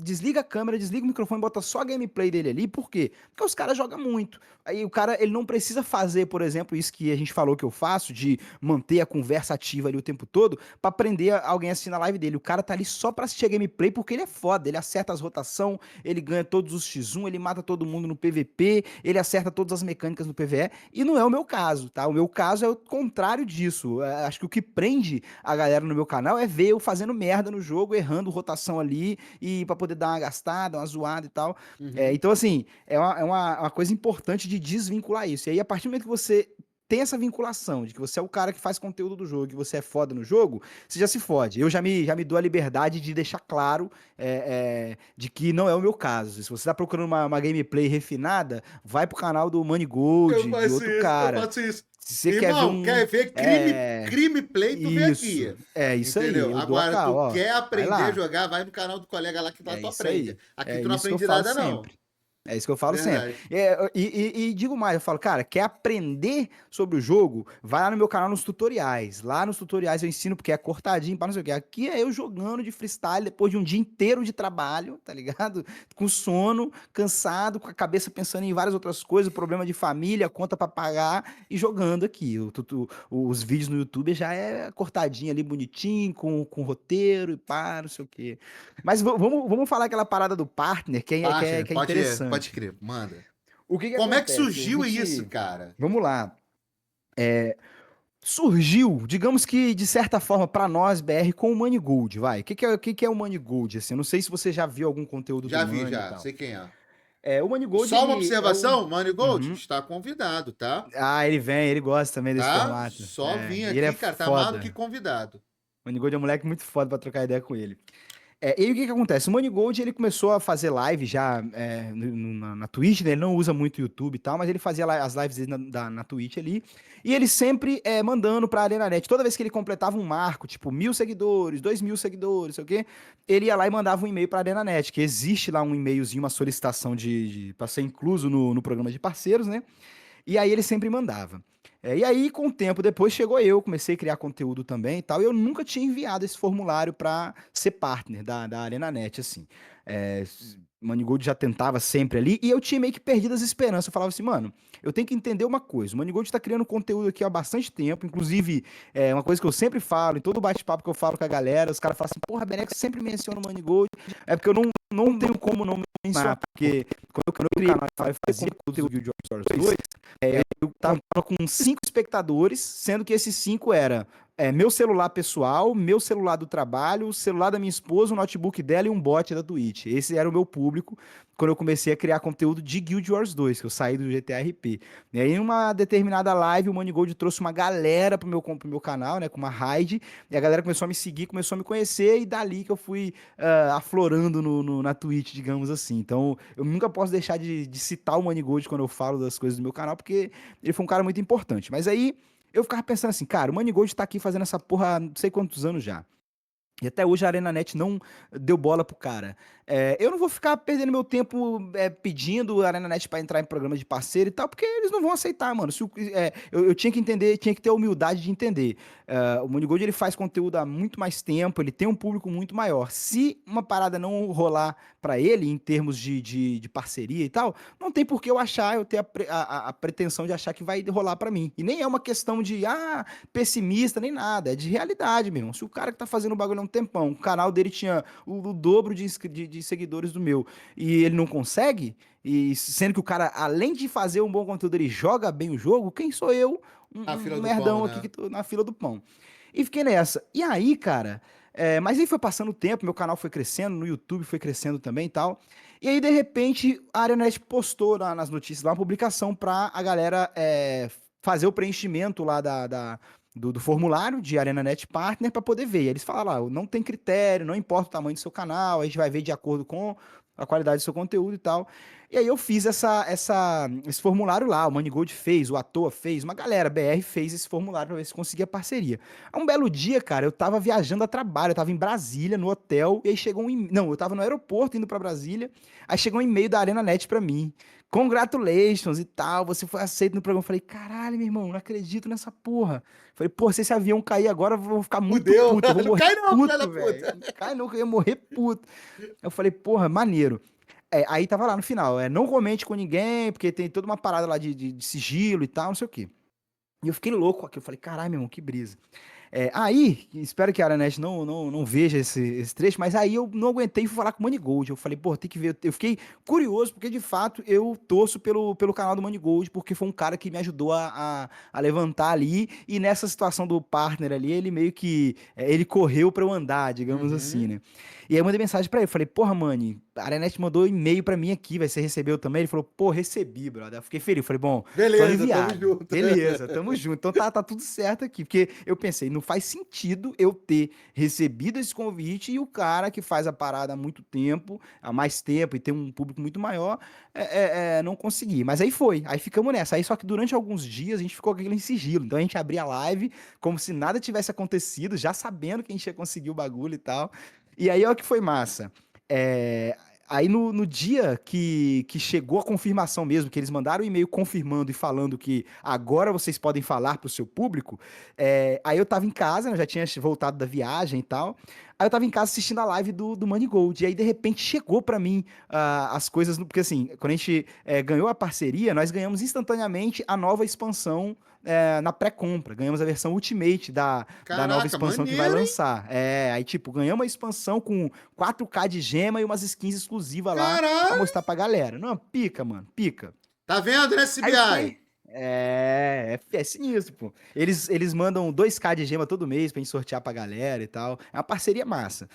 desliga a câmera, desliga o microfone, bota só a gameplay dele ali. Por quê? Porque os caras jogam muito. Aí o cara, ele não precisa fazer, por exemplo, isso que a gente falou que eu faço, de manter a conversa ativa ali o tempo todo, pra prender alguém a assistir na live dele. O cara tá ali só pra assistir a gameplay porque ele é foda, ele acerta as rotações, ele ganha todos os X1, ele mata todo mundo no PVP, ele acerta todas as mecânicas no PvE, e não é o meu caso, tá? O meu caso é o contrário disso. Acho que o que prende a galera no meu canal é ver eu fazendo merda no jogo, errando rotação ali, e pra poder dar uma gastada, uma zoada e tal. Uhum. Então, assim, é uma coisa importante de desvincular isso. E aí, a partir do momento que você tem essa vinculação de que você é o cara que faz conteúdo do jogo, que você é foda no jogo, você já se fode. Eu já me dou a liberdade de deixar claro de que não é o meu caso. Se você tá procurando uma gameplay refinada, vai pro canal do Eu Moneygold, de faço outro isso, eu cara. faço isso. Se você quer ver Irmão, um. quer ver É. crime play, tu vê Isso. aqui. É isso aí. Entendeu? Eu dou a Agora, cal, tu ó. quer Vai aprender a lá. jogar, vai no canal do colega lá que lá É tu isso aprende. aí. Aqui É tu não isso que eu aprende falo nada, não. sempre. É isso que eu falo sempre. Verdade. E digo mais, eu falo, cara, quer aprender sobre o jogo? Vai lá no meu canal nos tutoriais. Lá nos tutoriais eu ensino porque é cortadinho para não sei o quê. Aqui é eu jogando de freestyle depois de um dia inteiro de trabalho, tá ligado? Com sono, cansado, com a cabeça pensando em várias outras coisas, problema de família, conta para pagar e jogando aqui. Os vídeos no YouTube já é cortadinho ali, bonitinho, com roteiro e pá, não sei o quê. Mas vamos falar aquela parada do partner, Partner, que é pode interessante. crer, manda. O que que Como é que acontece? A surgiu isso, gente. cara? Vamos lá. Surgiu, digamos que de certa forma, pra nós, BR, com o Money Gold, vai. O que que é o Money Gold? Assim, eu não sei se você já viu algum conteúdo do Já vi, Money e já, tal. sei quem é. O Money Gold, Só uma ele é o. observação, Money Gold Uhum. está convidado, tá? Ah, ele vem, ele gosta também desse Tá? formato. Só vim E ele é aqui, cara, tá mais do que foda. convidado. O Money Gold é um moleque muito foda pra trocar ideia com ele. E aí o que que acontece? O Moneygold, ele começou a fazer live já na Twitch, né? Ele não usa muito o YouTube e tal, mas ele fazia as lives dele na Twitch ali. E ele sempre mandando pra ArenaNet. Toda vez que ele completava um marco, tipo 1.000 seguidores, 2.000 seguidores, sei o quê, ele ia lá e mandava um e-mail pra ArenaNet, que existe lá um e-mailzinho, uma solicitação pra ser incluso no programa de parceiros, né? E aí ele sempre mandava. E aí, com o tempo depois, chegou eu, comecei a criar conteúdo também e tal. E eu nunca tinha enviado esse formulário para ser partner da ArenaNet, assim. É, Manigold já tentava sempre ali, e eu tinha meio que perdido as esperanças. Eu falava assim, mano, eu tenho que entender uma coisa. O Manigold tá criando conteúdo aqui há bastante tempo, inclusive, uma coisa que eu sempre falo, em todo bate-papo que eu falo com a galera, os caras falam assim, porra, Beneco sempre menciona o Manigold. É porque eu não tenho como não mencionar, porque quando eu criei o canal e fazia conteúdo de Guild Wars 2, eu tava com 5 espectadores, sendo que esses 5 era meu celular pessoal, meu celular do trabalho, o celular da minha esposa, o notebook dela e um bot da Twitch. Esse era o meu público quando eu comecei a criar conteúdo de Guild Wars 2, que eu saí do GTA RP. E aí, em uma determinada live, o Moneygold trouxe uma galera pro meu canal, né, com uma raid, e a galera começou a me seguir, começou a me conhecer, e dali que eu fui aflorando na Twitch, digamos assim. Então, eu nunca posso deixar de citar o Moneygold quando eu falo das coisas do meu canal, porque ele foi um cara muito importante. Mas aí, eu ficava pensando assim, cara, o Moneygold tá aqui fazendo essa porra há não sei quantos anos já. E até hoje a ArenaNet não deu bola pro cara. Eu não vou ficar perdendo meu tempo pedindo a ArenaNet pra entrar em programa de parceiro e tal, porque eles não vão aceitar, mano. Eu tinha que entender, tinha que ter a humildade de entender. O Moneygold, ele faz conteúdo há muito mais tempo, ele tem um público muito maior. Se uma parada não rolar pra ele, em termos de parceria e tal, não tem por que eu ter a pretensão de achar que vai rolar pra mim. E nem é uma questão de, pessimista, nem nada. É de realidade, meu irmão. Se o cara que tá fazendo o bagulho há um tempão, o canal dele tinha o dobro de seguidores do meu, e ele não consegue, e sendo que o cara, além de fazer um bom conteúdo, ele joga bem o jogo, quem sou eu? A Um fila do pão, merdão aqui que né? tô na fila do pão. E fiquei nessa. E aí, cara, mas aí foi passando o tempo, meu canal foi crescendo, no YouTube foi crescendo também e tal. E aí, de repente, a AreaNet postou nas notícias lá uma publicação pra a galera fazer o preenchimento lá do formulário de ArenaNet Partner para poder ver. E eles falaram lá, não tem critério, não importa o tamanho do seu canal, a gente vai ver de acordo com a qualidade do seu conteúdo e tal. E aí eu fiz esse formulário lá, o Manigold fez, o Atoa fez, uma galera BR fez esse formulário para ver se conseguia parceria. Um belo dia, cara, eu tava viajando a trabalho, eu tava em Brasília, no hotel, e aí chegou um e-mail, não, eu tava no aeroporto indo para Brasília, aí chegou um e-mail da ArenaNet para mim. Congratulations e tal, você foi aceito no programa. Eu falei, caralho, meu irmão, não acredito nessa porra. Eu falei, pô, se esse avião cair agora, eu vou ficar muito Fudeu. puto, eu vou Não morrer cai não, filha da puto, velho. puta. Não cai não, que eu ia morrer puto. Eu falei, porra, maneiro. Aí tava lá no final, não comente com ninguém, porque tem toda uma parada lá de sigilo e tal, não sei o quê. E eu fiquei louco aqui, eu falei, caralho, meu irmão, que brisa. Aí, espero que a Aranet não veja esse trecho, mas aí eu não aguentei e fui falar com o Manigold. Eu falei, pô, tem que ver. Eu fiquei curioso, porque de fato eu torço pelo canal do Manigold, porque foi um cara que me ajudou a levantar ali. E nessa situação do partner ali, ele meio que. Ele correu pra eu andar, digamos assim, Uhum. né? E aí eu mandei mensagem pra ele. Falei, porra, Mani, a Aranet mandou e-mail pra mim aqui, vai, você recebeu também? Ele falou, pô, recebi, brother. Eu fiquei feliz. Falei, bom, tô Beleza, tamo aliviado. junto. Beleza, tamo junto. Então tá tudo certo aqui. Porque eu pensei, não faz sentido eu ter recebido esse convite e o cara que faz a parada há muito tempo, há mais tempo e tem um público muito maior, não conseguir. Mas aí foi, aí ficamos nessa. Aí só que durante alguns dias a gente ficou com aquilo em sigilo. Então a gente abria a live como se nada tivesse acontecido, já sabendo que a gente ia conseguir o bagulho e tal. E aí, ó, que foi massa. É, Aí no dia que chegou a confirmação mesmo, que eles mandaram o e-mail confirmando e falando que agora vocês podem falar pro seu público, aí eu tava em casa, né, eu já tinha voltado da viagem e tal. Aí eu tava em casa assistindo a live do Money Gold. E aí, de repente, chegou pra mim as coisas. Porque assim, quando a gente ganhou a parceria, nós ganhamos instantaneamente a nova expansão na pré-compra. Ganhamos a versão Ultimate da nova Caraca, expansão que vai maneiro, hein? lançar. Aí, tipo, ganhamos uma expansão com 4K de gema e umas skins exclusivas lá pra Caralho! mostrar pra galera. Não, pica, mano, pica. Tá vendo, né, Aí CBI? foi. É sinistro, pô. Eles mandam 2K de gema todo mês pra gente sortear pra galera e tal. É uma parceria massa.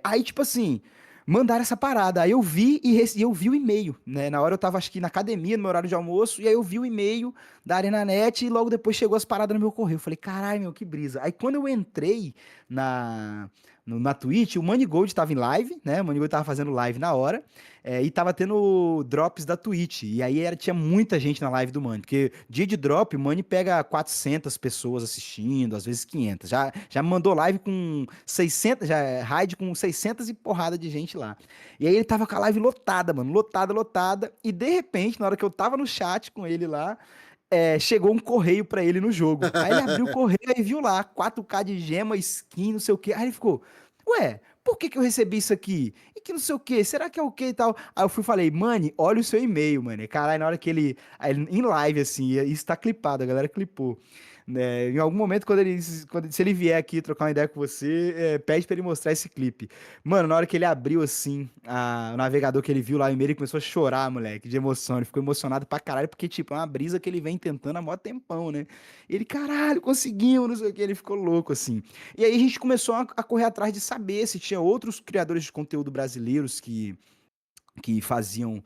Aí, tipo assim, mandaram essa parada. Aí eu vi e eu vi o e-mail, né? Na hora eu tava, acho que na academia, no meu horário de almoço, e aí eu vi o e-mail da ArenaNet e logo depois chegou as paradas no meu correio. Eu falei, caralho, meu, que brisa. Aí quando eu entrei na, na Twitch, o Manigold tava em live, né? O Manigold tava fazendo live na hora, e tava tendo drops da Twitch. E aí tinha muita gente na live do Mani, porque dia de drop, o Mani pega 400 pessoas assistindo, às vezes 500. Já mandou live com 600, raid com 600 e porrada de gente lá. E aí ele tava com a live lotada, mano, lotada, lotada. E de repente, na hora que eu tava no chat com ele lá, chegou um correio pra ele no jogo. Aí ele abriu o correio e viu lá, 4K de gema, skin, não sei o quê. Aí ele ficou, ué, por que que eu recebi isso aqui? E que não sei o quê, será que é o quê e tal? Aí eu fui e falei, mano, olha o seu e-mail, mano. Caralho, na hora que em live, assim, isso tá clipado, a galera clipou. Né? Em algum momento, se ele vier aqui trocar uma ideia com você, pede pra ele mostrar esse clipe. Mano, na hora que ele abriu, assim, o navegador que ele viu lá, o e-mail, ele começou a chorar, moleque, de emoção. Ele ficou emocionado pra caralho, porque, tipo, é uma brisa que ele vem tentando há mó tempão, né? Ele, caralho, conseguiu, não sei o que, ele ficou louco, assim. E aí a gente começou a correr atrás de saber se tinha outros criadores de conteúdo brasileiros que faziam,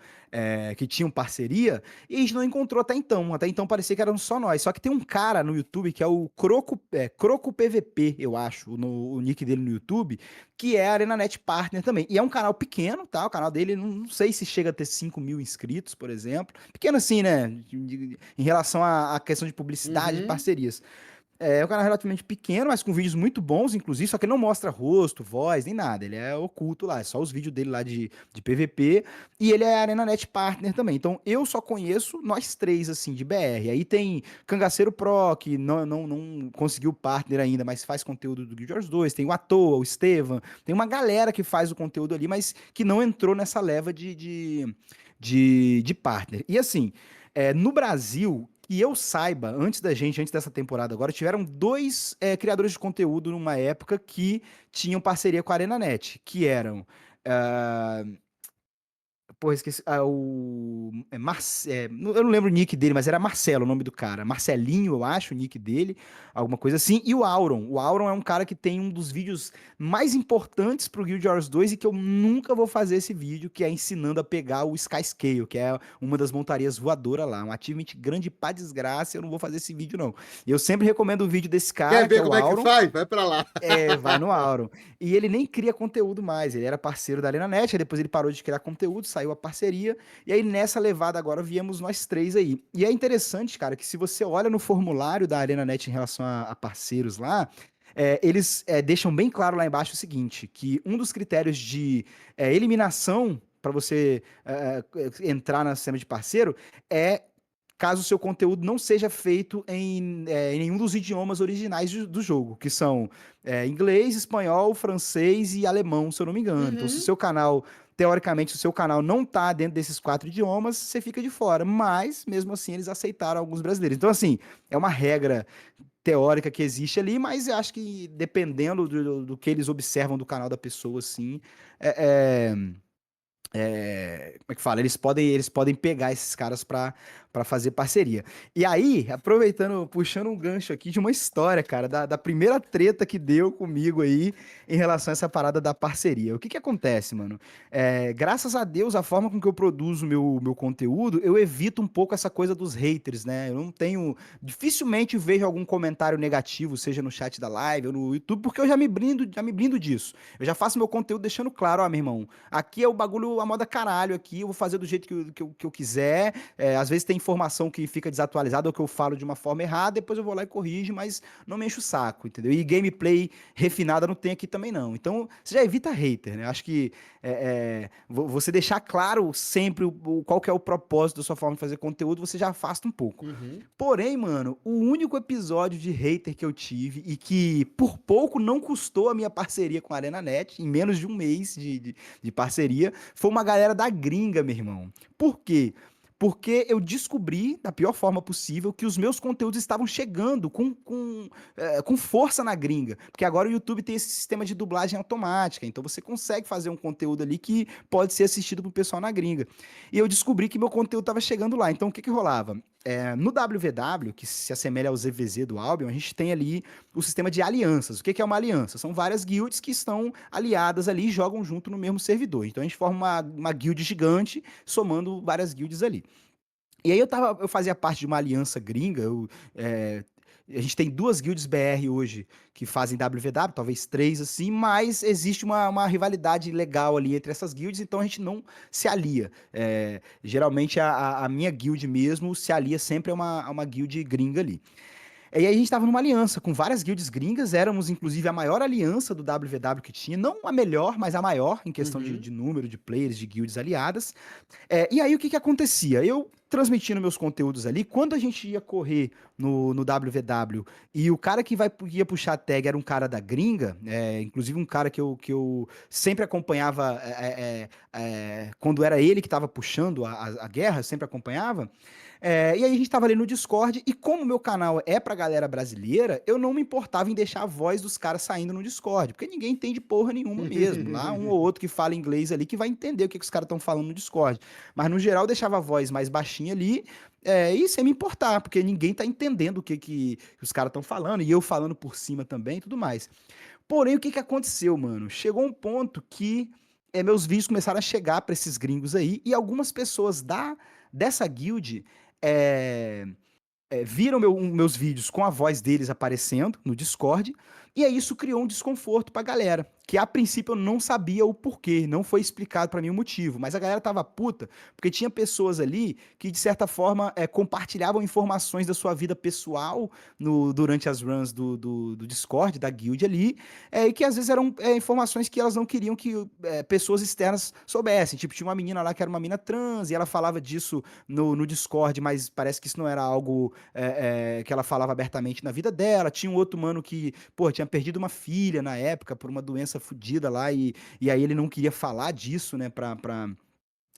que tinham parceria, e a gente não encontrou até então. Até então parecia que eram só nós. Só que tem um cara no YouTube que é o Croco PVP, eu acho, o nick dele no YouTube, que é ArenaNet Partner também. E é um canal pequeno, tá? O canal dele, não sei se chega a ter 5.000 inscritos, por exemplo. Pequeno assim, né? Em relação à questão de publicidade, de Uhum. parcerias. É um canal relativamente pequeno, mas com vídeos muito bons, inclusive, só que ele não mostra rosto, voz, nem nada. Ele é oculto lá, é só os vídeos dele lá de PVP. E ele é ArenaNet Partner também. Então eu só conheço nós três, assim, de BR. Aí tem Cangaceiro Pro, que não conseguiu partner ainda, mas faz conteúdo do Guild Wars 2. Tem o Atoa, o Estevam. Tem uma galera que faz o conteúdo ali, mas que não entrou nessa leva de partner. E assim, no Brasil, que eu saiba, antes dessa temporada agora, tiveram dois criadores de conteúdo numa época que tinham parceria com a ArenaNet, que eram. ah, Porra, esqueci. Eu não lembro o nick dele, mas era Marcelo o nome do cara. Marcelinho, eu acho, o nick dele. Alguma coisa assim. E o Auron. O Auron é um cara que tem um dos vídeos mais importantes pro Guild Wars 2 e que eu nunca vou fazer esse vídeo, que é ensinando a pegar o Skyscale, que é uma das montarias voadoras lá. Um achievement grande pra desgraça. Eu não vou fazer esse vídeo, não. Eu sempre recomendo o vídeo desse Quer cara, que ver é o como é que Auron. faz? Vai pra lá. Vai no Auron. E ele nem cria conteúdo mais. Ele era parceiro da ArenaNet, aí depois ele parou de criar conteúdo, saiu a parceria. E aí nessa levada agora viemos nós três aí. E é interessante, cara, que se você olha no formulário da ArenaNet em relação a parceiros lá, eles deixam bem claro lá embaixo o seguinte, que um dos critérios de eliminação para você entrar na sistema de parceiro é caso o seu conteúdo não seja feito em nenhum dos idiomas originais do jogo, que são inglês, espanhol, francês e alemão, se eu não me engano. Então, se o Uhum. seu canal teoricamente, se o seu canal não tá dentro desses 4 idiomas, você fica de fora. Mas, mesmo assim, eles aceitaram alguns brasileiros. Então, assim, é uma regra teórica que existe ali, mas eu acho que dependendo do que eles observam do canal da pessoa, assim, é, como é que fala? Eles podem pegar esses caras pra fazer parceria. E aí, aproveitando, puxando um gancho aqui de uma história, cara, da primeira treta que deu comigo aí em relação a essa parada da parceria. O que que acontece, mano? Graças a Deus, a forma com que eu produzo meu conteúdo, eu evito um pouco essa coisa dos haters, né? Eu não tenho. Dificilmente vejo algum comentário negativo, seja no chat da live ou no YouTube, porque eu já me blindo disso. Eu já faço meu conteúdo deixando claro, ó, meu irmão. Aqui é o bagulho a moda caralho aqui, eu vou fazer do jeito que eu quiser. Às vezes tem informação que fica desatualizada ou que eu falo de uma forma errada, depois eu vou lá e corrijo, mas não me enche o saco, entendeu? E gameplay refinada não tem aqui também não. Então, você já evita hater, né? Acho que você deixar claro sempre qual que é o propósito da sua forma de fazer conteúdo, você já afasta um pouco. Uhum. Porém, mano, o único episódio de hater que eu tive e que por pouco não custou a minha parceria com a ArenaNet, em menos de um mês de parceria, foi uma galera da gringa, meu irmão. Por quê? Porque eu descobri, da pior forma possível, que os meus conteúdos estavam chegando com força na gringa. Porque agora o YouTube tem esse sistema de dublagem automática. Então você consegue fazer um conteúdo ali que pode ser assistido pro pessoal na gringa. E eu descobri que meu conteúdo estava chegando lá. Então o que que rolava? No WVW, que se assemelha ao ZVZ do Albion, a gente tem ali o sistema de alianças. O que que é uma aliança? São várias guilds que estão aliadas ali e jogam junto no mesmo servidor. Então a gente forma uma guild gigante, somando várias guilds ali. E aí eu fazia parte de uma aliança gringa. A gente tem 2 guilds BR hoje que fazem WVW, talvez 3 assim, mas existe uma rivalidade legal ali entre essas guilds, então a gente não se alia. Geralmente a minha guild mesmo se alia sempre a uma guild gringa ali. E aí a gente tava numa aliança com várias guilds gringas, éramos inclusive a maior aliança do WVW que tinha, não a melhor, mas a maior em questão de, Uhum. de número de players, de guilds aliadas. E aí o que que acontecia? Eu transmitindo meus conteúdos ali, quando a gente ia correr no WVW e o cara que ia puxar a tag era um cara da gringa, inclusive um cara que eu sempre acompanhava, quando era ele que estava puxando a guerra, eu sempre acompanhava. E aí a gente tava ali no Discord, e como o meu canal é pra galera brasileira, eu não me importava em deixar a voz dos caras saindo no Discord, porque ninguém entende porra nenhuma mesmo. Lá um ou outro que fala inglês ali que vai entender o que os caras estão falando no Discord. Mas no geral eu deixava a voz mais baixinha ali, e sem me importar, porque ninguém tá entendendo o que os caras estão falando, e eu falando por cima também e tudo mais. Porém, o que que aconteceu, mano? Chegou um ponto que meus vídeos começaram a chegar pra esses gringos aí, e algumas pessoas dessa guild é, viram meus vídeos com a voz deles aparecendo no Discord, e aí isso criou um desconforto pra galera, que a princípio eu não sabia o porquê, não foi explicado pra mim o motivo, mas a galera tava puta, porque tinha pessoas ali que de certa forma compartilhavam informações da sua vida pessoal durante as runs do Discord, da guild ali, e que às vezes eram informações que elas não queriam que pessoas externas soubessem, tipo, tinha uma menina lá que era uma mina trans, e ela falava disso no Discord, mas parece que isso não era algo que ela falava abertamente na vida dela. Tinha um outro mano que, pô, tinha perdido uma filha na época por uma doença fodida lá, e aí ele não queria falar disso, né,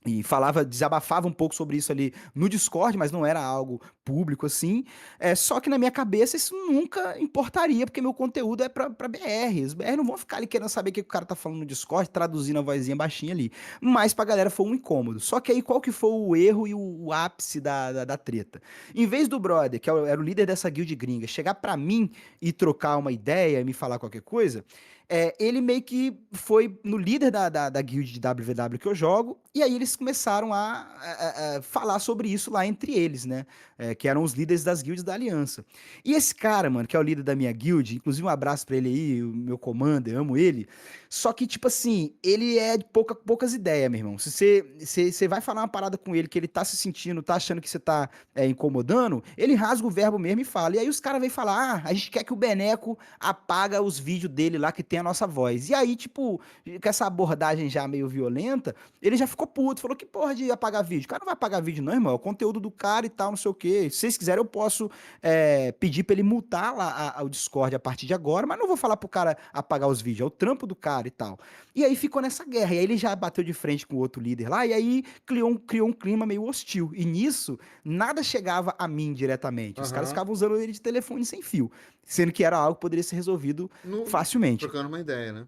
e desabafava um pouco sobre isso ali no Discord, mas não era algo público assim. Só que na minha cabeça isso nunca importaria, porque meu conteúdo é pra BR. Os BR não vão ficar ali querendo saber o que o cara tá falando no Discord, traduzindo a vozinha baixinha ali. Mas pra galera foi um incômodo. Só que aí qual que foi o erro e o ápice da treta? Em vez do brother, que era o líder dessa guild gringa, chegar pra mim e trocar uma ideia e me falar qualquer coisa, ele meio que foi no líder da guild de WVW que eu jogo, e aí eles começaram a falar sobre isso lá entre eles, né? Que eram os líderes das guilds da Aliança. E esse cara, mano, que é o líder da minha guild, inclusive um abraço pra ele aí, o meu commander, amo ele. Só que, tipo assim, ele é de poucas ideias, meu irmão. Se você vai falar uma parada com ele que ele tá se sentindo, tá achando que você tá incomodando, ele rasga o verbo mesmo e fala. E aí os caras vêm falar: a gente quer que o Beneco apaga os vídeos dele lá que tem a nossa voz. E aí, tipo, com essa abordagem já meio violenta, ele já ficou puto, falou que porra de apagar vídeo. O cara não vai apagar vídeo não, irmão, é o conteúdo do cara e tal, não sei o quê. Se vocês quiserem, eu posso pedir pra ele multar lá o Discord a partir de agora, mas não vou falar pro cara apagar os vídeos, é o trampo do cara e tal. E aí ficou nessa guerra, e aí ele já bateu de frente com o outro líder lá, e aí criou um clima meio hostil. E nisso, nada chegava a mim diretamente. Os caras Aham. ficavam usando ele de telefone sem fio, sendo que era algo que poderia ser resolvido facilmente. Trocando uma ideia, né?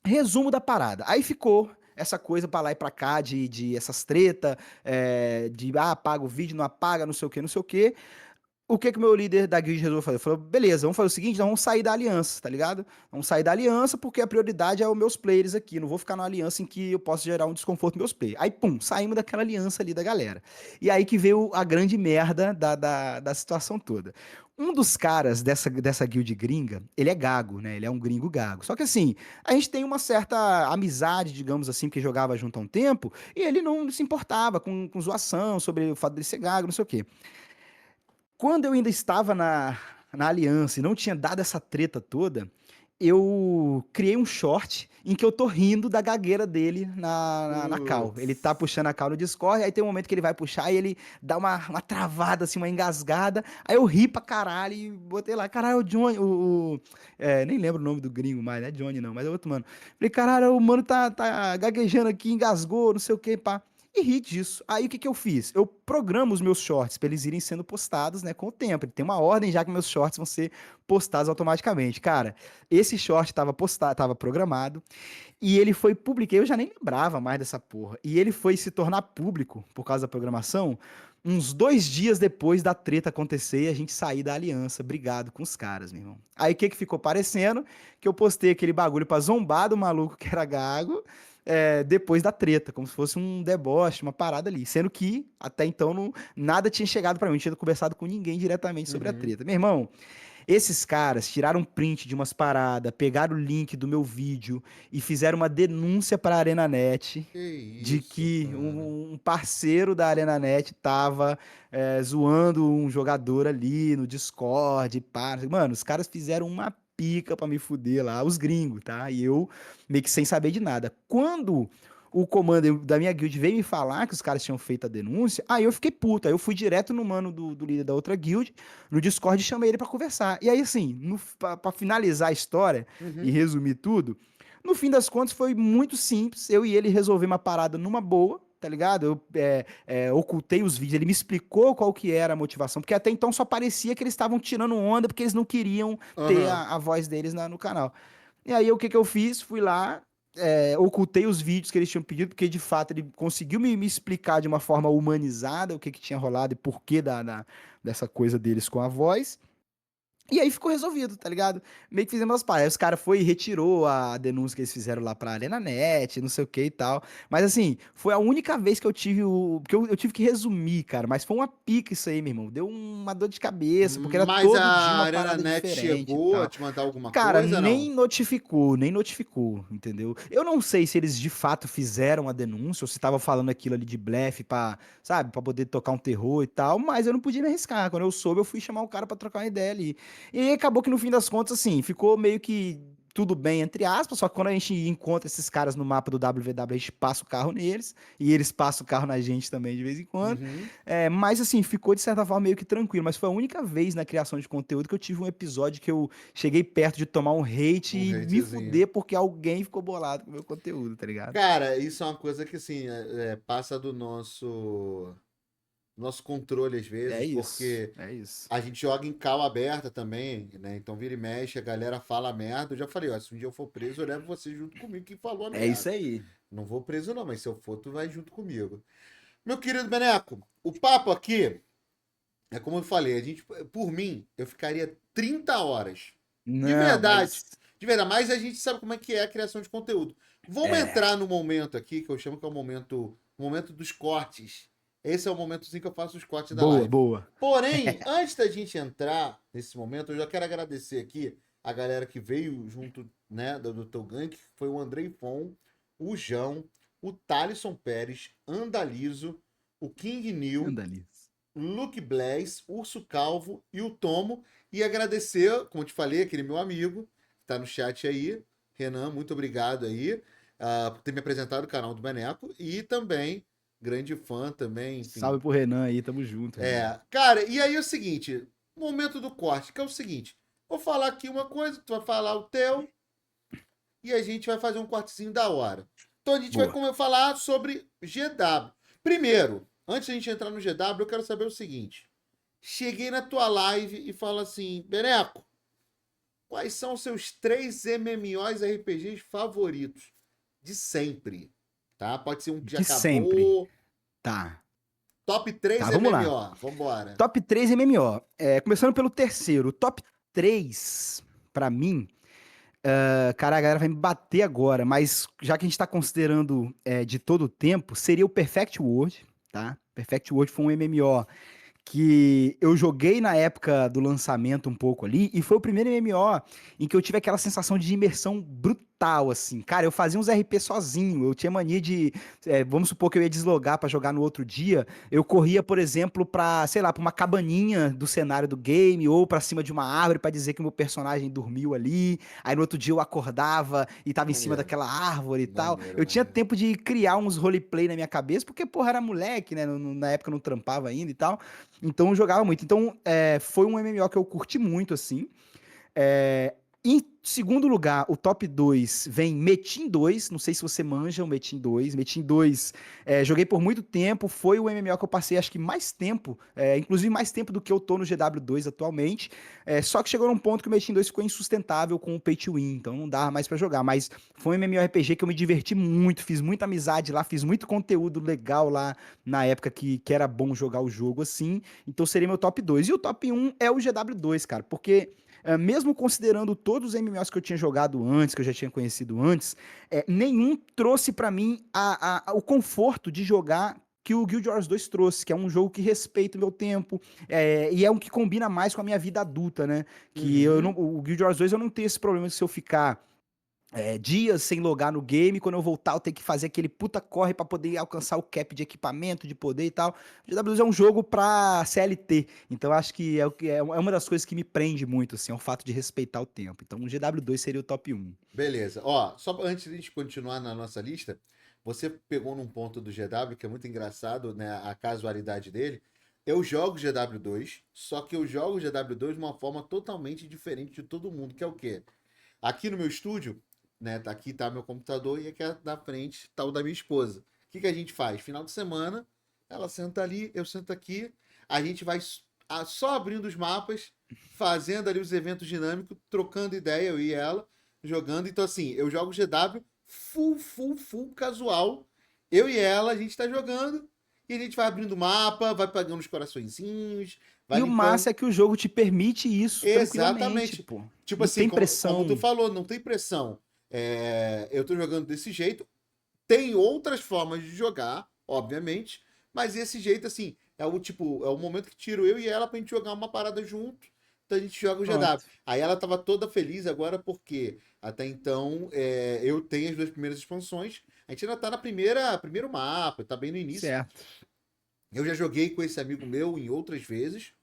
Resumo da parada. Aí ficou essa coisa pra lá e pra cá de essas treta, de apaga o vídeo, não apaga, não sei o que, não sei o que. O que que o meu líder da guild resolveu fazer? Falou, beleza, vamos fazer o seguinte, nós vamos sair da aliança, tá ligado? Vamos sair da aliança porque a prioridade é os meus players aqui, não vou ficar numa aliança em que eu posso gerar um desconforto nos meus players. Aí, pum, saímos daquela aliança ali da galera. E aí que veio a grande merda da situação toda. Um dos caras dessa guild gringa, ele é gago, né? Ele é um gringo gago. Só que assim, a gente tem uma certa amizade, digamos assim, porque jogava junto há um tempo, e ele não se importava com zoação sobre o fato dele ser gago, não sei o quê. Quando eu ainda estava na aliança e não tinha dado essa treta toda, eu criei um short em que eu tô rindo da gagueira dele na call. Ele tá Putz. puxando a call no Discord, aí tem um momento que ele vai puxar e ele dá uma travada, assim, uma engasgada. Aí eu ri pra caralho e botei lá, caralho, o Johnny, nem lembro o nome do gringo mais, não é Johnny não, mas é outro mano. Falei, caralho, o mano tá gaguejando aqui, engasgou, não sei o que, pá. E ri disso. Aí o que que eu fiz? Eu programo os meus shorts para eles irem sendo postados, né, com o tempo. Ele tem uma ordem já que meus shorts vão ser postados automaticamente. Cara, esse short estava postado, estava programado e ele foi publicado. Eu já nem lembrava mais dessa porra. E ele foi se tornar público por causa da programação uns 2 dias depois da treta acontecer e a gente sair da aliança, brigado com os caras, meu irmão. Aí o que que ficou parecendo? Que eu postei aquele bagulho pra zombar do maluco que era gago, depois da treta, como se fosse um deboche, uma parada ali. Sendo que até então nada tinha chegado pra mim, não tinha conversado com ninguém diretamente sobre a Uhum. treta. Meu irmão, esses caras tiraram print de umas paradas, pegaram o link do meu vídeo e fizeram uma denúncia para a ArenaNet Que de isso, que cara. um parceiro da ArenaNet tava zoando um jogador ali no Discord, pá. Mano, os caras fizeram uma pica pra me fuder lá, os gringos, tá? E eu meio que sem saber de nada. Quando o comando da minha guild veio me falar que os caras tinham feito a denúncia, aí eu fiquei puto. Aí eu fui direto no mano do líder da outra guild, no Discord, e chamei ele pra conversar. E aí, assim, pra finalizar a história e Uhum. resumir tudo, no fim das contas foi muito simples. Eu e ele resolvemos uma parada numa boa, tá ligado? Eu ocultei os vídeos, ele me explicou qual que era a motivação, porque até então só parecia que eles estavam tirando onda porque eles não queriam ter Aham. a voz deles no canal. E aí o que que eu fiz? Fui lá, ocultei os vídeos que eles tinham pedido, porque de fato ele conseguiu me explicar de uma forma humanizada o que que tinha rolado e por que dessa coisa deles com a voz. E aí ficou resolvido, tá ligado? Meio que fizemos as pazes. Aí os caras foi e retirou a denúncia que eles fizeram lá pra ArenaNet, não sei o que e tal. Mas assim, foi a única vez que eu tive o. Porque eu tive que resumir, cara. Mas foi uma pica isso aí, meu irmão. Deu uma dor de cabeça, porque era Mas todo dia a uma parada ArenaNet diferente e chegou a tal. te mandar alguma Cara, coisa, nem não? notificou, nem notificou, entendeu? Eu não sei se eles de fato fizeram a denúncia ou se estavam falando aquilo ali de blefe pra, sabe, pra poder tocar um terror e tal, mas eu não podia me arriscar. Quando eu soube, eu fui chamar o cara pra trocar uma ideia ali. E aí acabou que no fim das contas, assim, ficou meio que tudo bem, entre aspas, só que quando a gente encontra esses caras no mapa do WW, a gente passa o carro neles, e eles passam o carro na gente também de vez em quando. Uhum. Mas assim, ficou de certa forma meio que tranquilo, mas foi a única vez na criação de conteúdo que eu tive um episódio que eu cheguei perto de tomar um hate Um e me hatezinho. fuder porque alguém ficou bolado com o meu conteúdo, tá ligado? Cara, isso é uma coisa que, assim, passa do nosso controle às É vezes, isso, porque é isso. a gente joga em cal aberta também, né? Então vira e mexe, a galera fala merda. Eu já falei, ó, se um dia eu for preso, eu levo você junto comigo que falou a É isso merda. aí. Não vou preso não, mas se eu for, tu vai junto comigo. Meu querido Beneco, o papo aqui é como eu falei, a gente, por mim, eu ficaria 30 horas. De Não, verdade. mas. De verdade, mas a gente sabe como é que é a criação de conteúdo. Vamos É. entrar no momento aqui, que eu chamo que é o momento dos cortes. Esse é o momentozinho que eu faço os cortes da Boa, live. boa. Porém, antes da gente entrar nesse momento, eu já quero agradecer aqui a galera que veio junto, né, do teu gank, que foi o Andrei Fon, o João, o Thalisson Pérez, Andalizo, o King New, Anda ali. Luke Blaze, Urso Calvo e o Tomo. E agradecer, como eu te falei, aquele meu amigo, que tá no chat aí, Renan, muito obrigado aí por ter me apresentado o canal do Beneco e também grande fã também, enfim. Salve pro Renan aí, tamo junto, Renan. Cara, e aí é o seguinte, momento do corte, que é o seguinte, vou falar aqui uma coisa, tu vai falar o teu e a gente vai fazer um cortezinho da hora. Então a gente vai Boa. falar sobre GW. Primeiro, antes da gente entrar no GW, eu quero saber o seguinte. Cheguei na tua live e falo assim, Beneco, quais são os seus 3 MMOs RPGs favoritos de sempre? Tá? Pode ser um que já De sempre. acabou. Tá. Top 3 Tá, vamos lá. MMO. Vambora. Top 3 MMO. Começando pelo terceiro. O top 3, pra mim, cara, a galera vai me bater agora, mas já que a gente tá considerando de todo o tempo, seria o Perfect World, tá? Perfect World foi um MMO que eu joguei na época do lançamento um pouco ali, e foi o primeiro MMO em que eu tive aquela sensação de imersão brutal, assim. Cara, eu fazia uns RP sozinho, eu tinha mania de, vamos supor que eu ia deslogar pra jogar no outro dia, eu corria, por exemplo, pra, sei lá, pra uma cabaninha do cenário do game, ou pra cima de uma árvore pra dizer que o meu personagem dormiu ali, aí no outro dia eu acordava e tava em cima Maneiro. daquela árvore e tal. Maneiro, Eu tinha maneiro. tempo de criar uns roleplay na minha cabeça, porque, porra, era moleque, né, na época eu não trampava ainda e tal, então eu jogava muito. Então foi um MMO que eu curti muito, assim. É, em segundo lugar, o top 2 vem Metin 2. Não sei se você manja o Metin 2. Metin 2, joguei por muito tempo. Foi o MMO que eu passei, acho que mais tempo. Inclusive mais tempo do que eu tô no GW2 atualmente. Só que chegou num ponto que o Metin 2 ficou insustentável com o Pay to Win. Então não dava mais pra jogar. Mas foi um MMORPG que eu me diverti muito. Fiz muita amizade lá. Fiz muito conteúdo legal lá na época que era bom jogar o jogo assim. Então seria meu top 2. E o top 1 é o GW2, cara. Porque mesmo considerando todos os MMOs que eu tinha jogado antes, que eu já tinha conhecido antes, nenhum trouxe pra mim o conforto de jogar que o Guild Wars 2 trouxe, que é um jogo que respeita o meu tempo, e é um que combina mais com a minha vida adulta, né? Que eu não, Uhum. o Guild Wars 2 eu não tenho esse problema de se eu ficar dias sem logar no game, quando eu voltar eu tenho que fazer aquele puta corre pra poder alcançar o cap de equipamento, de poder e tal. O GW é um jogo pra CLT, então acho que é uma das coisas que me prende muito, assim, é o fato de respeitar o tempo. Então o GW2 seria o top 1. Beleza. Ó, só antes de a gente continuar na nossa lista, você pegou num ponto do GW que é muito engraçado, né? A casualidade dele. Eu jogo GW2, só que eu jogo GW2 de uma forma totalmente diferente de todo mundo, que é o quê? Aqui no meu estúdio, né? Aqui tá meu computador e aqui na frente tá o da minha esposa. O que que a gente faz? Final de semana, ela senta ali, eu sento aqui, a gente vai só abrindo os mapas, fazendo ali os eventos dinâmicos, trocando ideia, eu e ela, jogando. Então, assim, eu jogo GW full casual. Eu e ela, a gente tá jogando e a gente vai abrindo o mapa, vai pegando os coraçõezinhos, vai E o limpando. massa é que o jogo te permite isso tranquilamente, Exatamente. pô. Tipo Não assim, tem como tu pressão. falou, não tem pressão. Eu tô jogando desse jeito. Tem outras formas de jogar, obviamente, mas esse jeito, assim, é o tipo, é o momento que tiro eu e ela pra gente jogar uma parada junto. Então a gente joga o GW. Pronto. Aí ela tava toda feliz agora porque até então eu tenho as 2 primeiras expansões. A gente ainda tá na primeiro mapa, tá bem no início. Certo. Eu já joguei com esse amigo meu em outras vezes.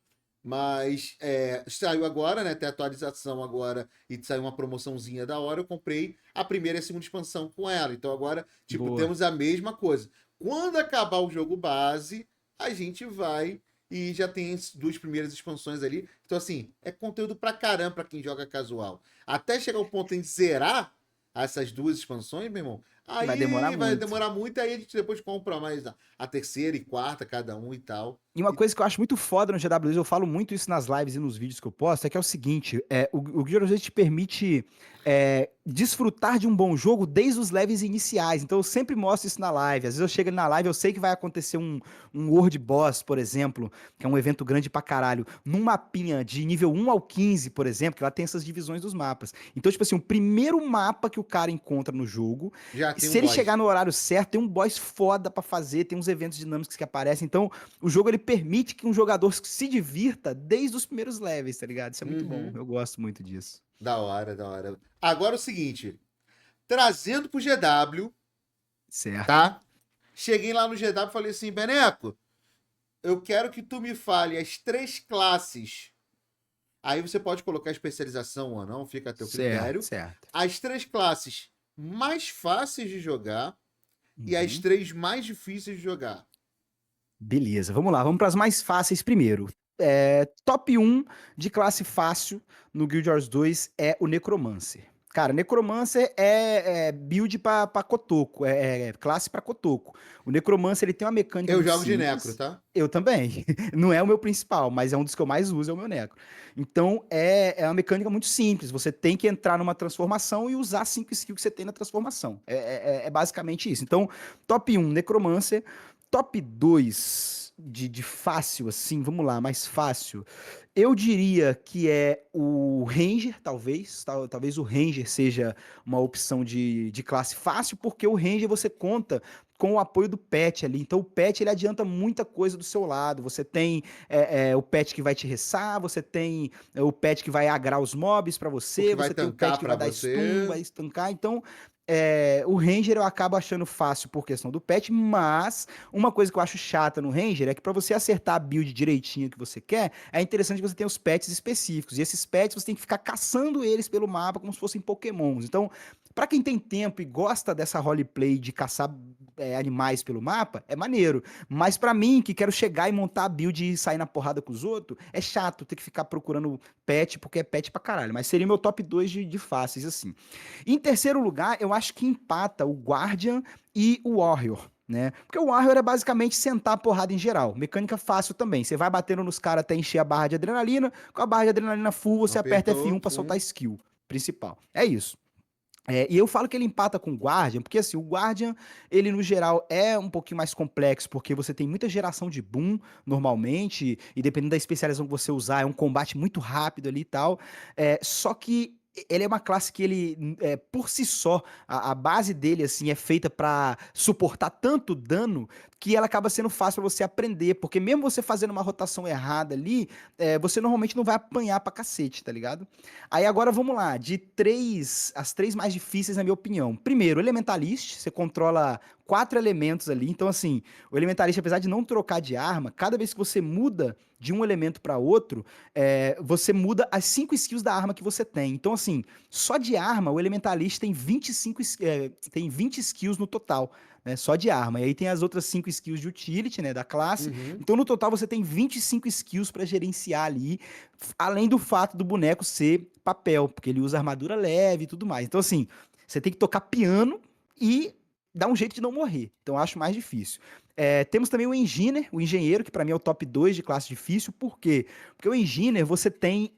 Mas saiu agora, né? Tem atualização agora e saiu uma promoçãozinha da hora. Eu comprei a primeira e a segunda expansão com ela. Então agora, tipo, Boa. temos a mesma coisa. Quando acabar o jogo base, a gente vai e já tem as 2 primeiras expansões ali. Então, assim, é conteúdo pra caramba pra quem joga casual. Até chegar o ponto em zerar essas 2 expansões, meu irmão, Vai demorar aí vai muito. demorar muito. Aí a gente depois compra mais a terceira e quarta, cada um e tal. E uma coisa que eu acho muito foda no GW2, eu falo muito isso nas lives e nos vídeos que eu posto, é que é o seguinte, o GW2 te permite desfrutar de um bom jogo desde os levels iniciais. Então eu sempre mostro isso na live. Às vezes eu chego ali na live, eu sei que vai acontecer um World Boss, por exemplo, que é um evento grande pra caralho, num mapinha de nível 1 ao 15, por exemplo, que lá tem essas divisões dos mapas. Então, tipo assim, o primeiro mapa que o cara encontra no jogo, Já tem um se ele chegar boss. no horário certo, tem um boss foda pra fazer, tem uns eventos dinâmicos que aparecem. Então, o jogo ele permite que um jogador se divirta desde os primeiros levels, tá ligado? Isso é muito bom. Uhum. Eu gosto muito disso. Da hora, da hora. Agora o seguinte, trazendo pro GW, Certo. tá? Cheguei lá no GW e falei assim, Beneco, eu quero que tu me fale as 3 classes Aí você pode colocar especialização ou não, fica a teu Certo, critério. certo. As 3 classes mais fáceis de jogar e as Uhum. 3 mais difíceis de jogar. Beleza, vamos lá, vamos para as mais fáceis primeiro. Top um de classe fácil no Guild Wars 2 é o Necromancer. Cara, Necromancer é build pra Cotoco, é classe pra Cotoco. O Necromancer ele tem uma mecânica Eu muito jogo de necro, simples. tá? Eu também. Não é o meu principal, mas é um dos que eu mais uso, é o meu Necro. Então é uma mecânica muito simples. Você tem que entrar numa transformação e usar 5 skills que você tem na transformação. É basicamente isso. Então, top um Necromancer. Top 2 de fácil, assim, vamos lá, mais fácil. Eu diria que é o Ranger, talvez. Talvez o Ranger seja uma opção de classe fácil, porque o Ranger você conta com o apoio do pet ali. Então o pet ele adianta muita coisa do seu lado. Você tem o pet que vai te ressar, você tem o pet que vai agrar os mobs pra O que você, vai você tem o pet tancar que pra vai dar stun, você. vai estancar. Então o Ranger eu acabo achando fácil por questão do pet, mas uma coisa que eu acho chata no Ranger é que pra você acertar a build direitinho que você quer, é interessante que você tenha os pets específicos. E esses pets você tem que ficar caçando eles pelo mapa como se fossem pokémons. Então, pra quem tem tempo e gosta dessa roleplay de caçar animais pelo mapa, é maneiro. Mas pra mim, que quero chegar e montar a build e sair na porrada com os outros, é chato ter que ficar procurando pet, porque é pet pra caralho. Mas seria meu top 2 de fáceis, assim. Em terceiro lugar, eu acho que empata o Guardian e o Warrior. Né? Porque o Warrior é basicamente sentar a porrada em geral. Mecânica fácil também. Você vai batendo nos caras até encher a barra de adrenalina. Com a barra de adrenalina full, você aperta Apertou, F1 pra soltar pum. skill principal. É isso. E eu falo que ele empata com o Guardian, porque assim, o Guardian, ele no geral é um pouquinho mais complexo, porque você tem muita geração de boom, normalmente, e dependendo da especialização que você usar, é um combate muito rápido ali e tal. Só que ele é uma classe que ele, por si só, a base dele, assim, é feita pra suportar tanto dano que ela acaba sendo fácil pra você aprender, porque mesmo você fazendo uma rotação errada ali, você normalmente não vai apanhar pra cacete, tá ligado? Aí agora vamos lá, as três mais difíceis na minha opinião. Primeiro, Elementalist, você controla 4 elementos ali, então assim, o Elementalist, apesar de não trocar de arma, cada vez que você muda de um elemento para outro, você muda as 5 skills da arma que você tem. Então assim, só de arma, o Elementalist tem 20 skills no total, né, só de arma. E aí tem as outras 5 skills de utility, né, da classe. Uhum. Então no total você tem 25 skills para gerenciar ali, além do fato do boneco ser papel, porque ele usa armadura leve e tudo mais. Então, assim, você tem que tocar piano e dar um jeito de não morrer. Então, eu acho mais difícil. Temos também o Engineer, o engenheiro, que para mim é o top 2 de classe difícil. Por quê? Porque o Engineer você tem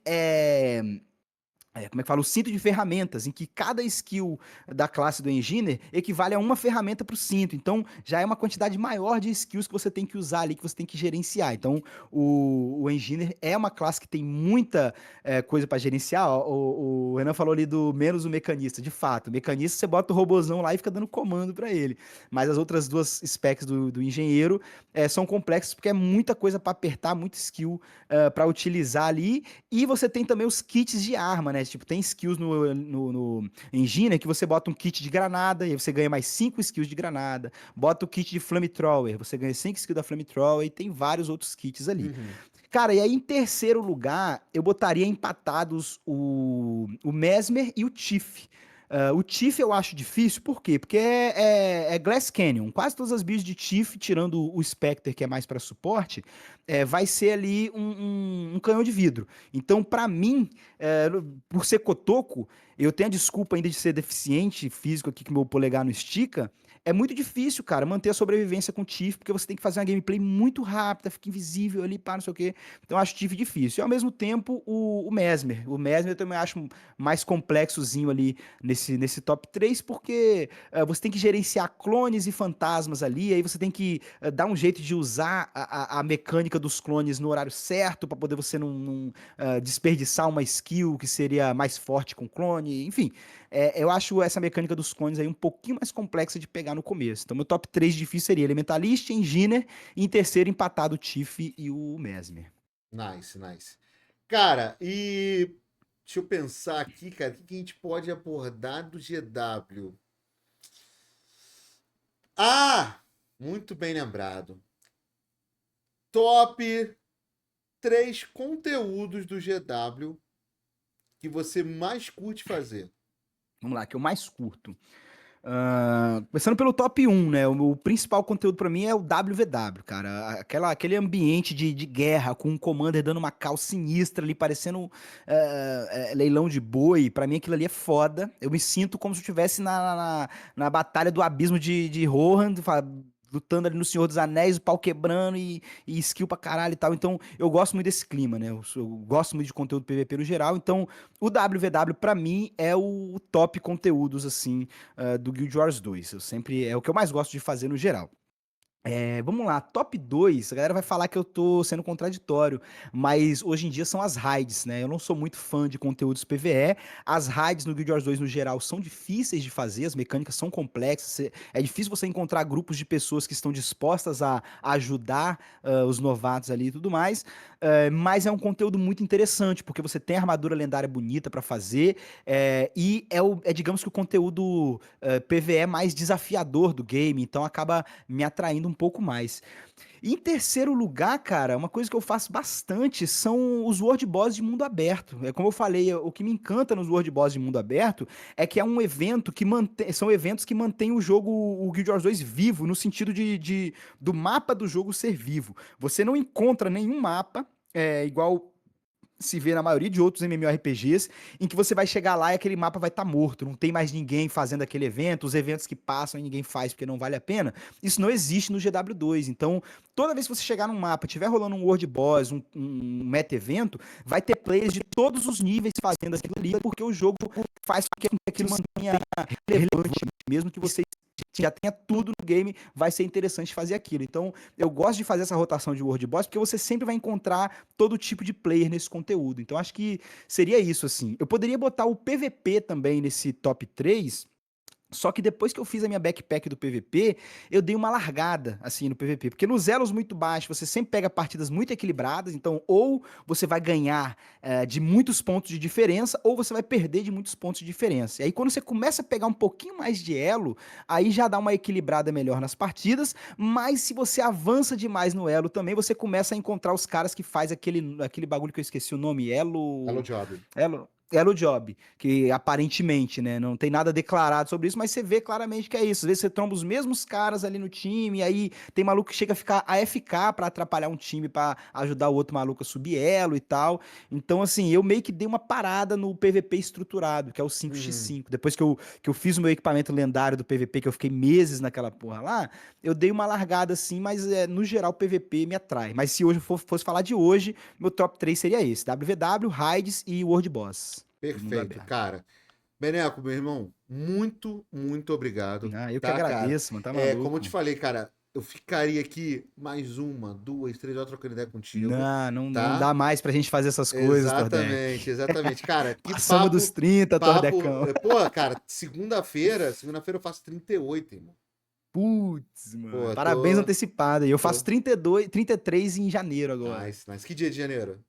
como é que fala? O cinto de ferramentas, em que cada skill da classe do Engineer equivale a uma ferramenta para o cinto. Então, já é uma quantidade maior de skills que você tem que usar ali, que você tem que gerenciar. Então, o Engineer é uma classe que tem muita coisa para gerenciar. Ó, o Renan falou ali do menos o mecanista. De fato, o mecanista você bota o robozão lá e fica dando comando para ele. Mas as outras duas specs do engenheiro são complexas porque é muita coisa para apertar, muito skill para utilizar ali. E você tem também os kits de arma, né? Tipo, tem skills no Engine que você bota um kit de granada e aí você ganha mais 5 skills de granada. Bota o kit de flamethrower, você ganha 5 skills da flamethrower e tem vários outros kits ali. Uhum. Cara, e aí em terceiro lugar, eu botaria empatados o Mesmer e o Tiff. O Tiff eu acho difícil, por quê? Porque é Glass Canyon. Quase todas as builds de Tiff, tirando o Spectre, que é mais para suporte, vai ser ali um canhão de vidro. Então, pra mim, por ser cotoco, eu tenho a desculpa ainda de ser deficiente físico aqui, que meu polegar não estica. É muito difícil, cara, manter a sobrevivência com o Tiff, porque você tem que fazer uma gameplay muito rápida, fica invisível ali, pá, não sei o quê. Então eu acho Tiff difícil. E ao mesmo tempo, o Mesmer. O Mesmer eu também acho mais complexozinho ali nesse top 3 porque você tem que gerenciar clones e fantasmas ali, aí você tem que dar um jeito de usar a mecânica dos clones no horário certo, pra poder você não desperdiçar uma skill que seria mais forte com clone, enfim. Eu acho essa mecânica dos clones aí um pouquinho mais complexa de pegar no começo. Então, meu top 3 difícil seria Elementalist, Engineer, e em terceiro empatado o Tiff e o Mesmer. Nice, nice. Cara, e deixa eu pensar aqui, cara, o que que a gente pode abordar do GW? Ah, muito bem lembrado. Top. 3 conteúdos do GW que você mais curte fazer. Vamos lá, que eu mais curto. Começando pelo top 1, né? O principal conteúdo pra mim é o WVW, cara. Aquele ambiente de guerra com um commander dando uma cal sinistra ali, parecendo leilão de boi. Pra mim aquilo ali é foda. Eu me sinto como se eu estivesse na batalha do abismo de Rohan, lutando ali no Senhor dos Anéis, o pau quebrando e skill pra caralho e tal. Então eu gosto muito desse clima, né? Eu gosto muito de conteúdo PVP no geral. Então o WVW pra mim é o top conteúdos, assim, do Guild Wars 2. Eu sempre é o que eu mais gosto de fazer no geral. Vamos lá, top 2. A galera vai falar que eu tô sendo contraditório, mas hoje em dia são as raids, né? Eu não sou muito fã de conteúdos PvE. As raids no Guild Wars 2 no geral são difíceis de fazer, as mecânicas são complexas. É difícil você encontrar grupos de pessoas que estão dispostas a ajudar os novatos ali e tudo mais. Mas é um conteúdo muito interessante, porque você tem armadura lendária bonita pra fazer, e digamos que o conteúdo PvE mais desafiador do game, então acaba me atraindo um pouco mais. E em terceiro lugar, cara, uma coisa que eu faço bastante são os World Boss de mundo aberto. É como eu falei, o que me encanta nos World Boss de mundo aberto é que é um evento que são eventos que mantêm o jogo, o Guild Wars 2 vivo, no sentido do mapa do jogo ser vivo. Você não encontra nenhum mapa igual se vê na maioria de outros MMORPGs, em que você vai chegar lá e aquele mapa vai estar morto, não tem mais ninguém fazendo aquele evento, os eventos que passam e ninguém faz porque não vale a pena. Isso não existe no GW2. Então, toda vez que você chegar num mapa, tiver rolando um World Boss, um meta evento, vai ter players de todos os níveis fazendo aquilo ali, porque o jogo faz com que aquilo mantenha relevante, mesmo que você já tenha tudo no game, vai ser interessante fazer aquilo. Então, eu gosto de fazer essa rotação de World Boss, porque você sempre vai encontrar todo tipo de player nesse conteúdo. Então, acho que seria isso, assim. Eu poderia botar o PVP também nesse top 3. Só que depois que eu fiz a minha backpack do PVP, eu dei uma largada, assim, no PVP. Porque nos elos muito baixos, você sempre pega partidas muito equilibradas. Então, ou você vai ganhar de muitos pontos de diferença, ou você vai perder de muitos pontos de diferença. E aí, quando você começa a pegar um pouquinho mais de elo, aí já dá uma equilibrada melhor nas partidas. Mas se você avança demais no elo também, você começa a encontrar os caras que faz aquele bagulho que eu esqueci o nome, Hello elo... Job. Elo Job, que aparentemente, né, não tem nada declarado sobre isso, mas você vê claramente que é isso. Às vezes você tromba os mesmos caras ali no time, e aí tem maluco que chega a ficar AFK pra atrapalhar um time, pra ajudar o outro maluco a subir elo e tal. Então, assim, eu meio que dei uma parada no PVP estruturado, que é o Uhum. 5x5. Depois que eu fiz o meu equipamento lendário do PVP, que eu fiquei meses naquela porra lá, eu dei uma largada assim, mas no geral o PVP me atrai. Mas se hoje eu fosse falar de hoje, meu top 3 seria esse: WW, Raids e World Boss. Do mundo Perfeito, aberto. cara. Beneco, meu irmão, muito, muito obrigado, Eu que tá, cara? agradeço, mano, tá Como eu te maluco. falei, cara, eu ficaria aqui mais uma, duas, 3 horas trocando ideia contigo, Não tá? dá mais pra gente fazer essas coisas, Tordek. Exatamente, exatamente. Cara, que Passamos dos papo, 30, papo. Tordecão. Pô, cara, segunda-feira eu faço 38, irmão. Putz, Pô, mano. eu Parabéns tô, antecipado. E eu faço tô. 32, 33 em janeiro agora. Nice, nice. Que dia de janeiro?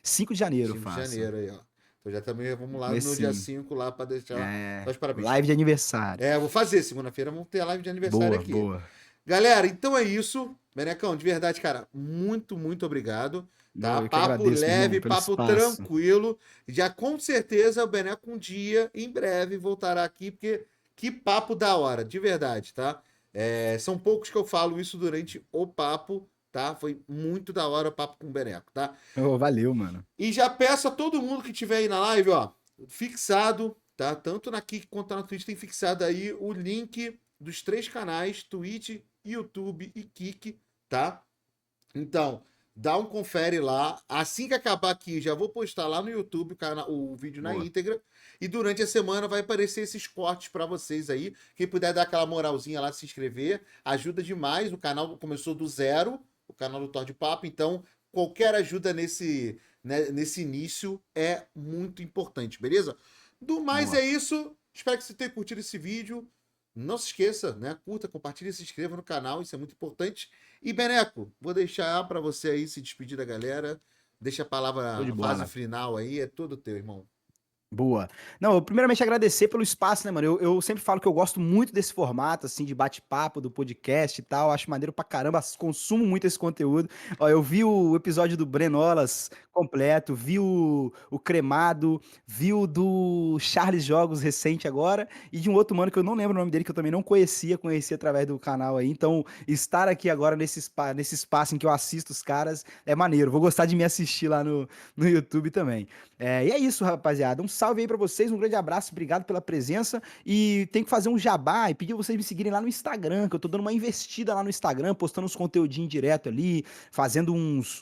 5 de janeiro eu 5 de faço. janeiro aí, ó. Então já também vamos lá no dia Comecinho. 5 lá pra deixar só os parabéns. Live de aniversário. Eu vou fazer, segunda-feira vamos ter a live de aniversário Boa, aqui. boa. Galera, então é isso. Benecão, de verdade, cara, muito, muito obrigado. Tá? Eu que Papo agradeço, meu irmão, leve, pelo papo espaço. tranquilo. Já com certeza o Beneco um dia, em breve, voltará aqui, porque que papo da hora, de verdade, tá? São poucos que eu falo isso durante o papo, tá? Foi muito da hora o papo com o Beneco, tá? Valeu, mano. E já peço a todo mundo que estiver aí na live, ó, fixado, tá? Tanto na Kik quanto na Twitch tem fixado aí o link dos 3 canais, Twitch, YouTube e Kik, tá? Então, dá um confere lá. Assim que acabar aqui, já vou postar lá no YouTube o vídeo na Boa. íntegra. E durante a semana vai aparecer esses cortes para vocês aí. Quem puder dar aquela moralzinha lá, se inscrever, ajuda demais. O canal começou do zero, o canal do Thor de Papo. Então, qualquer ajuda nesse início é muito importante, beleza? Do mais Boa. é isso. Espero que você tenha curtido esse vídeo. Não se esqueça, né? Curta, compartilhe, se inscreva no canal, isso é muito importante. E Beneco, vou deixar para você aí se despedir da galera. Deixa a Show palavra, de a fase bola. final aí, é todo teu, irmão. Boa. Não, eu primeiramente agradecer pelo espaço, né, mano? Eu sempre falo que eu gosto muito desse formato, assim, de bate-papo, do podcast e tal. Acho maneiro pra caramba, consumo muito esse conteúdo. Ó, eu vi o episódio do Brenolas completo, vi o Cremado, vi o do Charles Jogos recente agora, e de um outro mano que eu não lembro o nome dele, que eu também não conhecia, conheci através do canal aí. Então, estar aqui agora nesse espaço em que eu assisto os caras é maneiro. Vou gostar de me assistir lá no YouTube também. E é isso, rapaziada. Um salve aí pra vocês, um grande abraço, obrigado pela presença. E tem que fazer um jabá e pedir vocês me seguirem lá no Instagram, que eu tô dando uma investida lá no Instagram, postando uns conteúdinhos direto ali, fazendo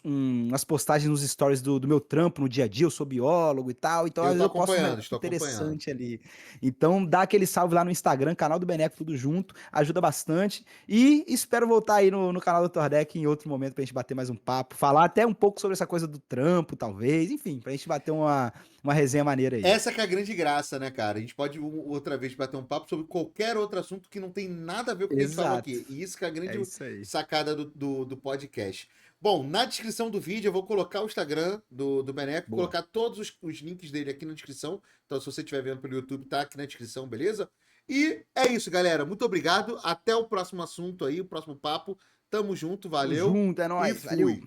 umas postagens nos stories do meu trampo no dia a dia. Eu sou biólogo e tal, então às Eu tô vezes eu posto um acompanhando, negócio estou acompanhando. interessante ali. Então dá aquele salve lá no Instagram, canal do Beneco, tudo junto, ajuda bastante. E espero voltar aí no canal do Tordec em outro momento pra gente bater mais um papo, falar até um pouco sobre essa coisa do trampo, talvez, enfim, pra gente bater uma resenha maneira aí. Essa que é a grande graça, né, cara? A gente pode outra vez bater um papo sobre qualquer outro assunto que não tem nada a ver com o que a gente falou Exato. aqui. E isso que é a grande É isso aí. sacada do podcast. Bom, na descrição do vídeo eu vou colocar o Instagram do Beneco, Boa. colocar todos os links dele aqui na descrição. Então, se você estiver vendo pelo YouTube, tá aqui na descrição, beleza? E é isso, galera. Muito obrigado. Até o próximo assunto aí, o próximo papo. Tamo junto, Tamo valeu junto, é e nóis. Valeu. fui.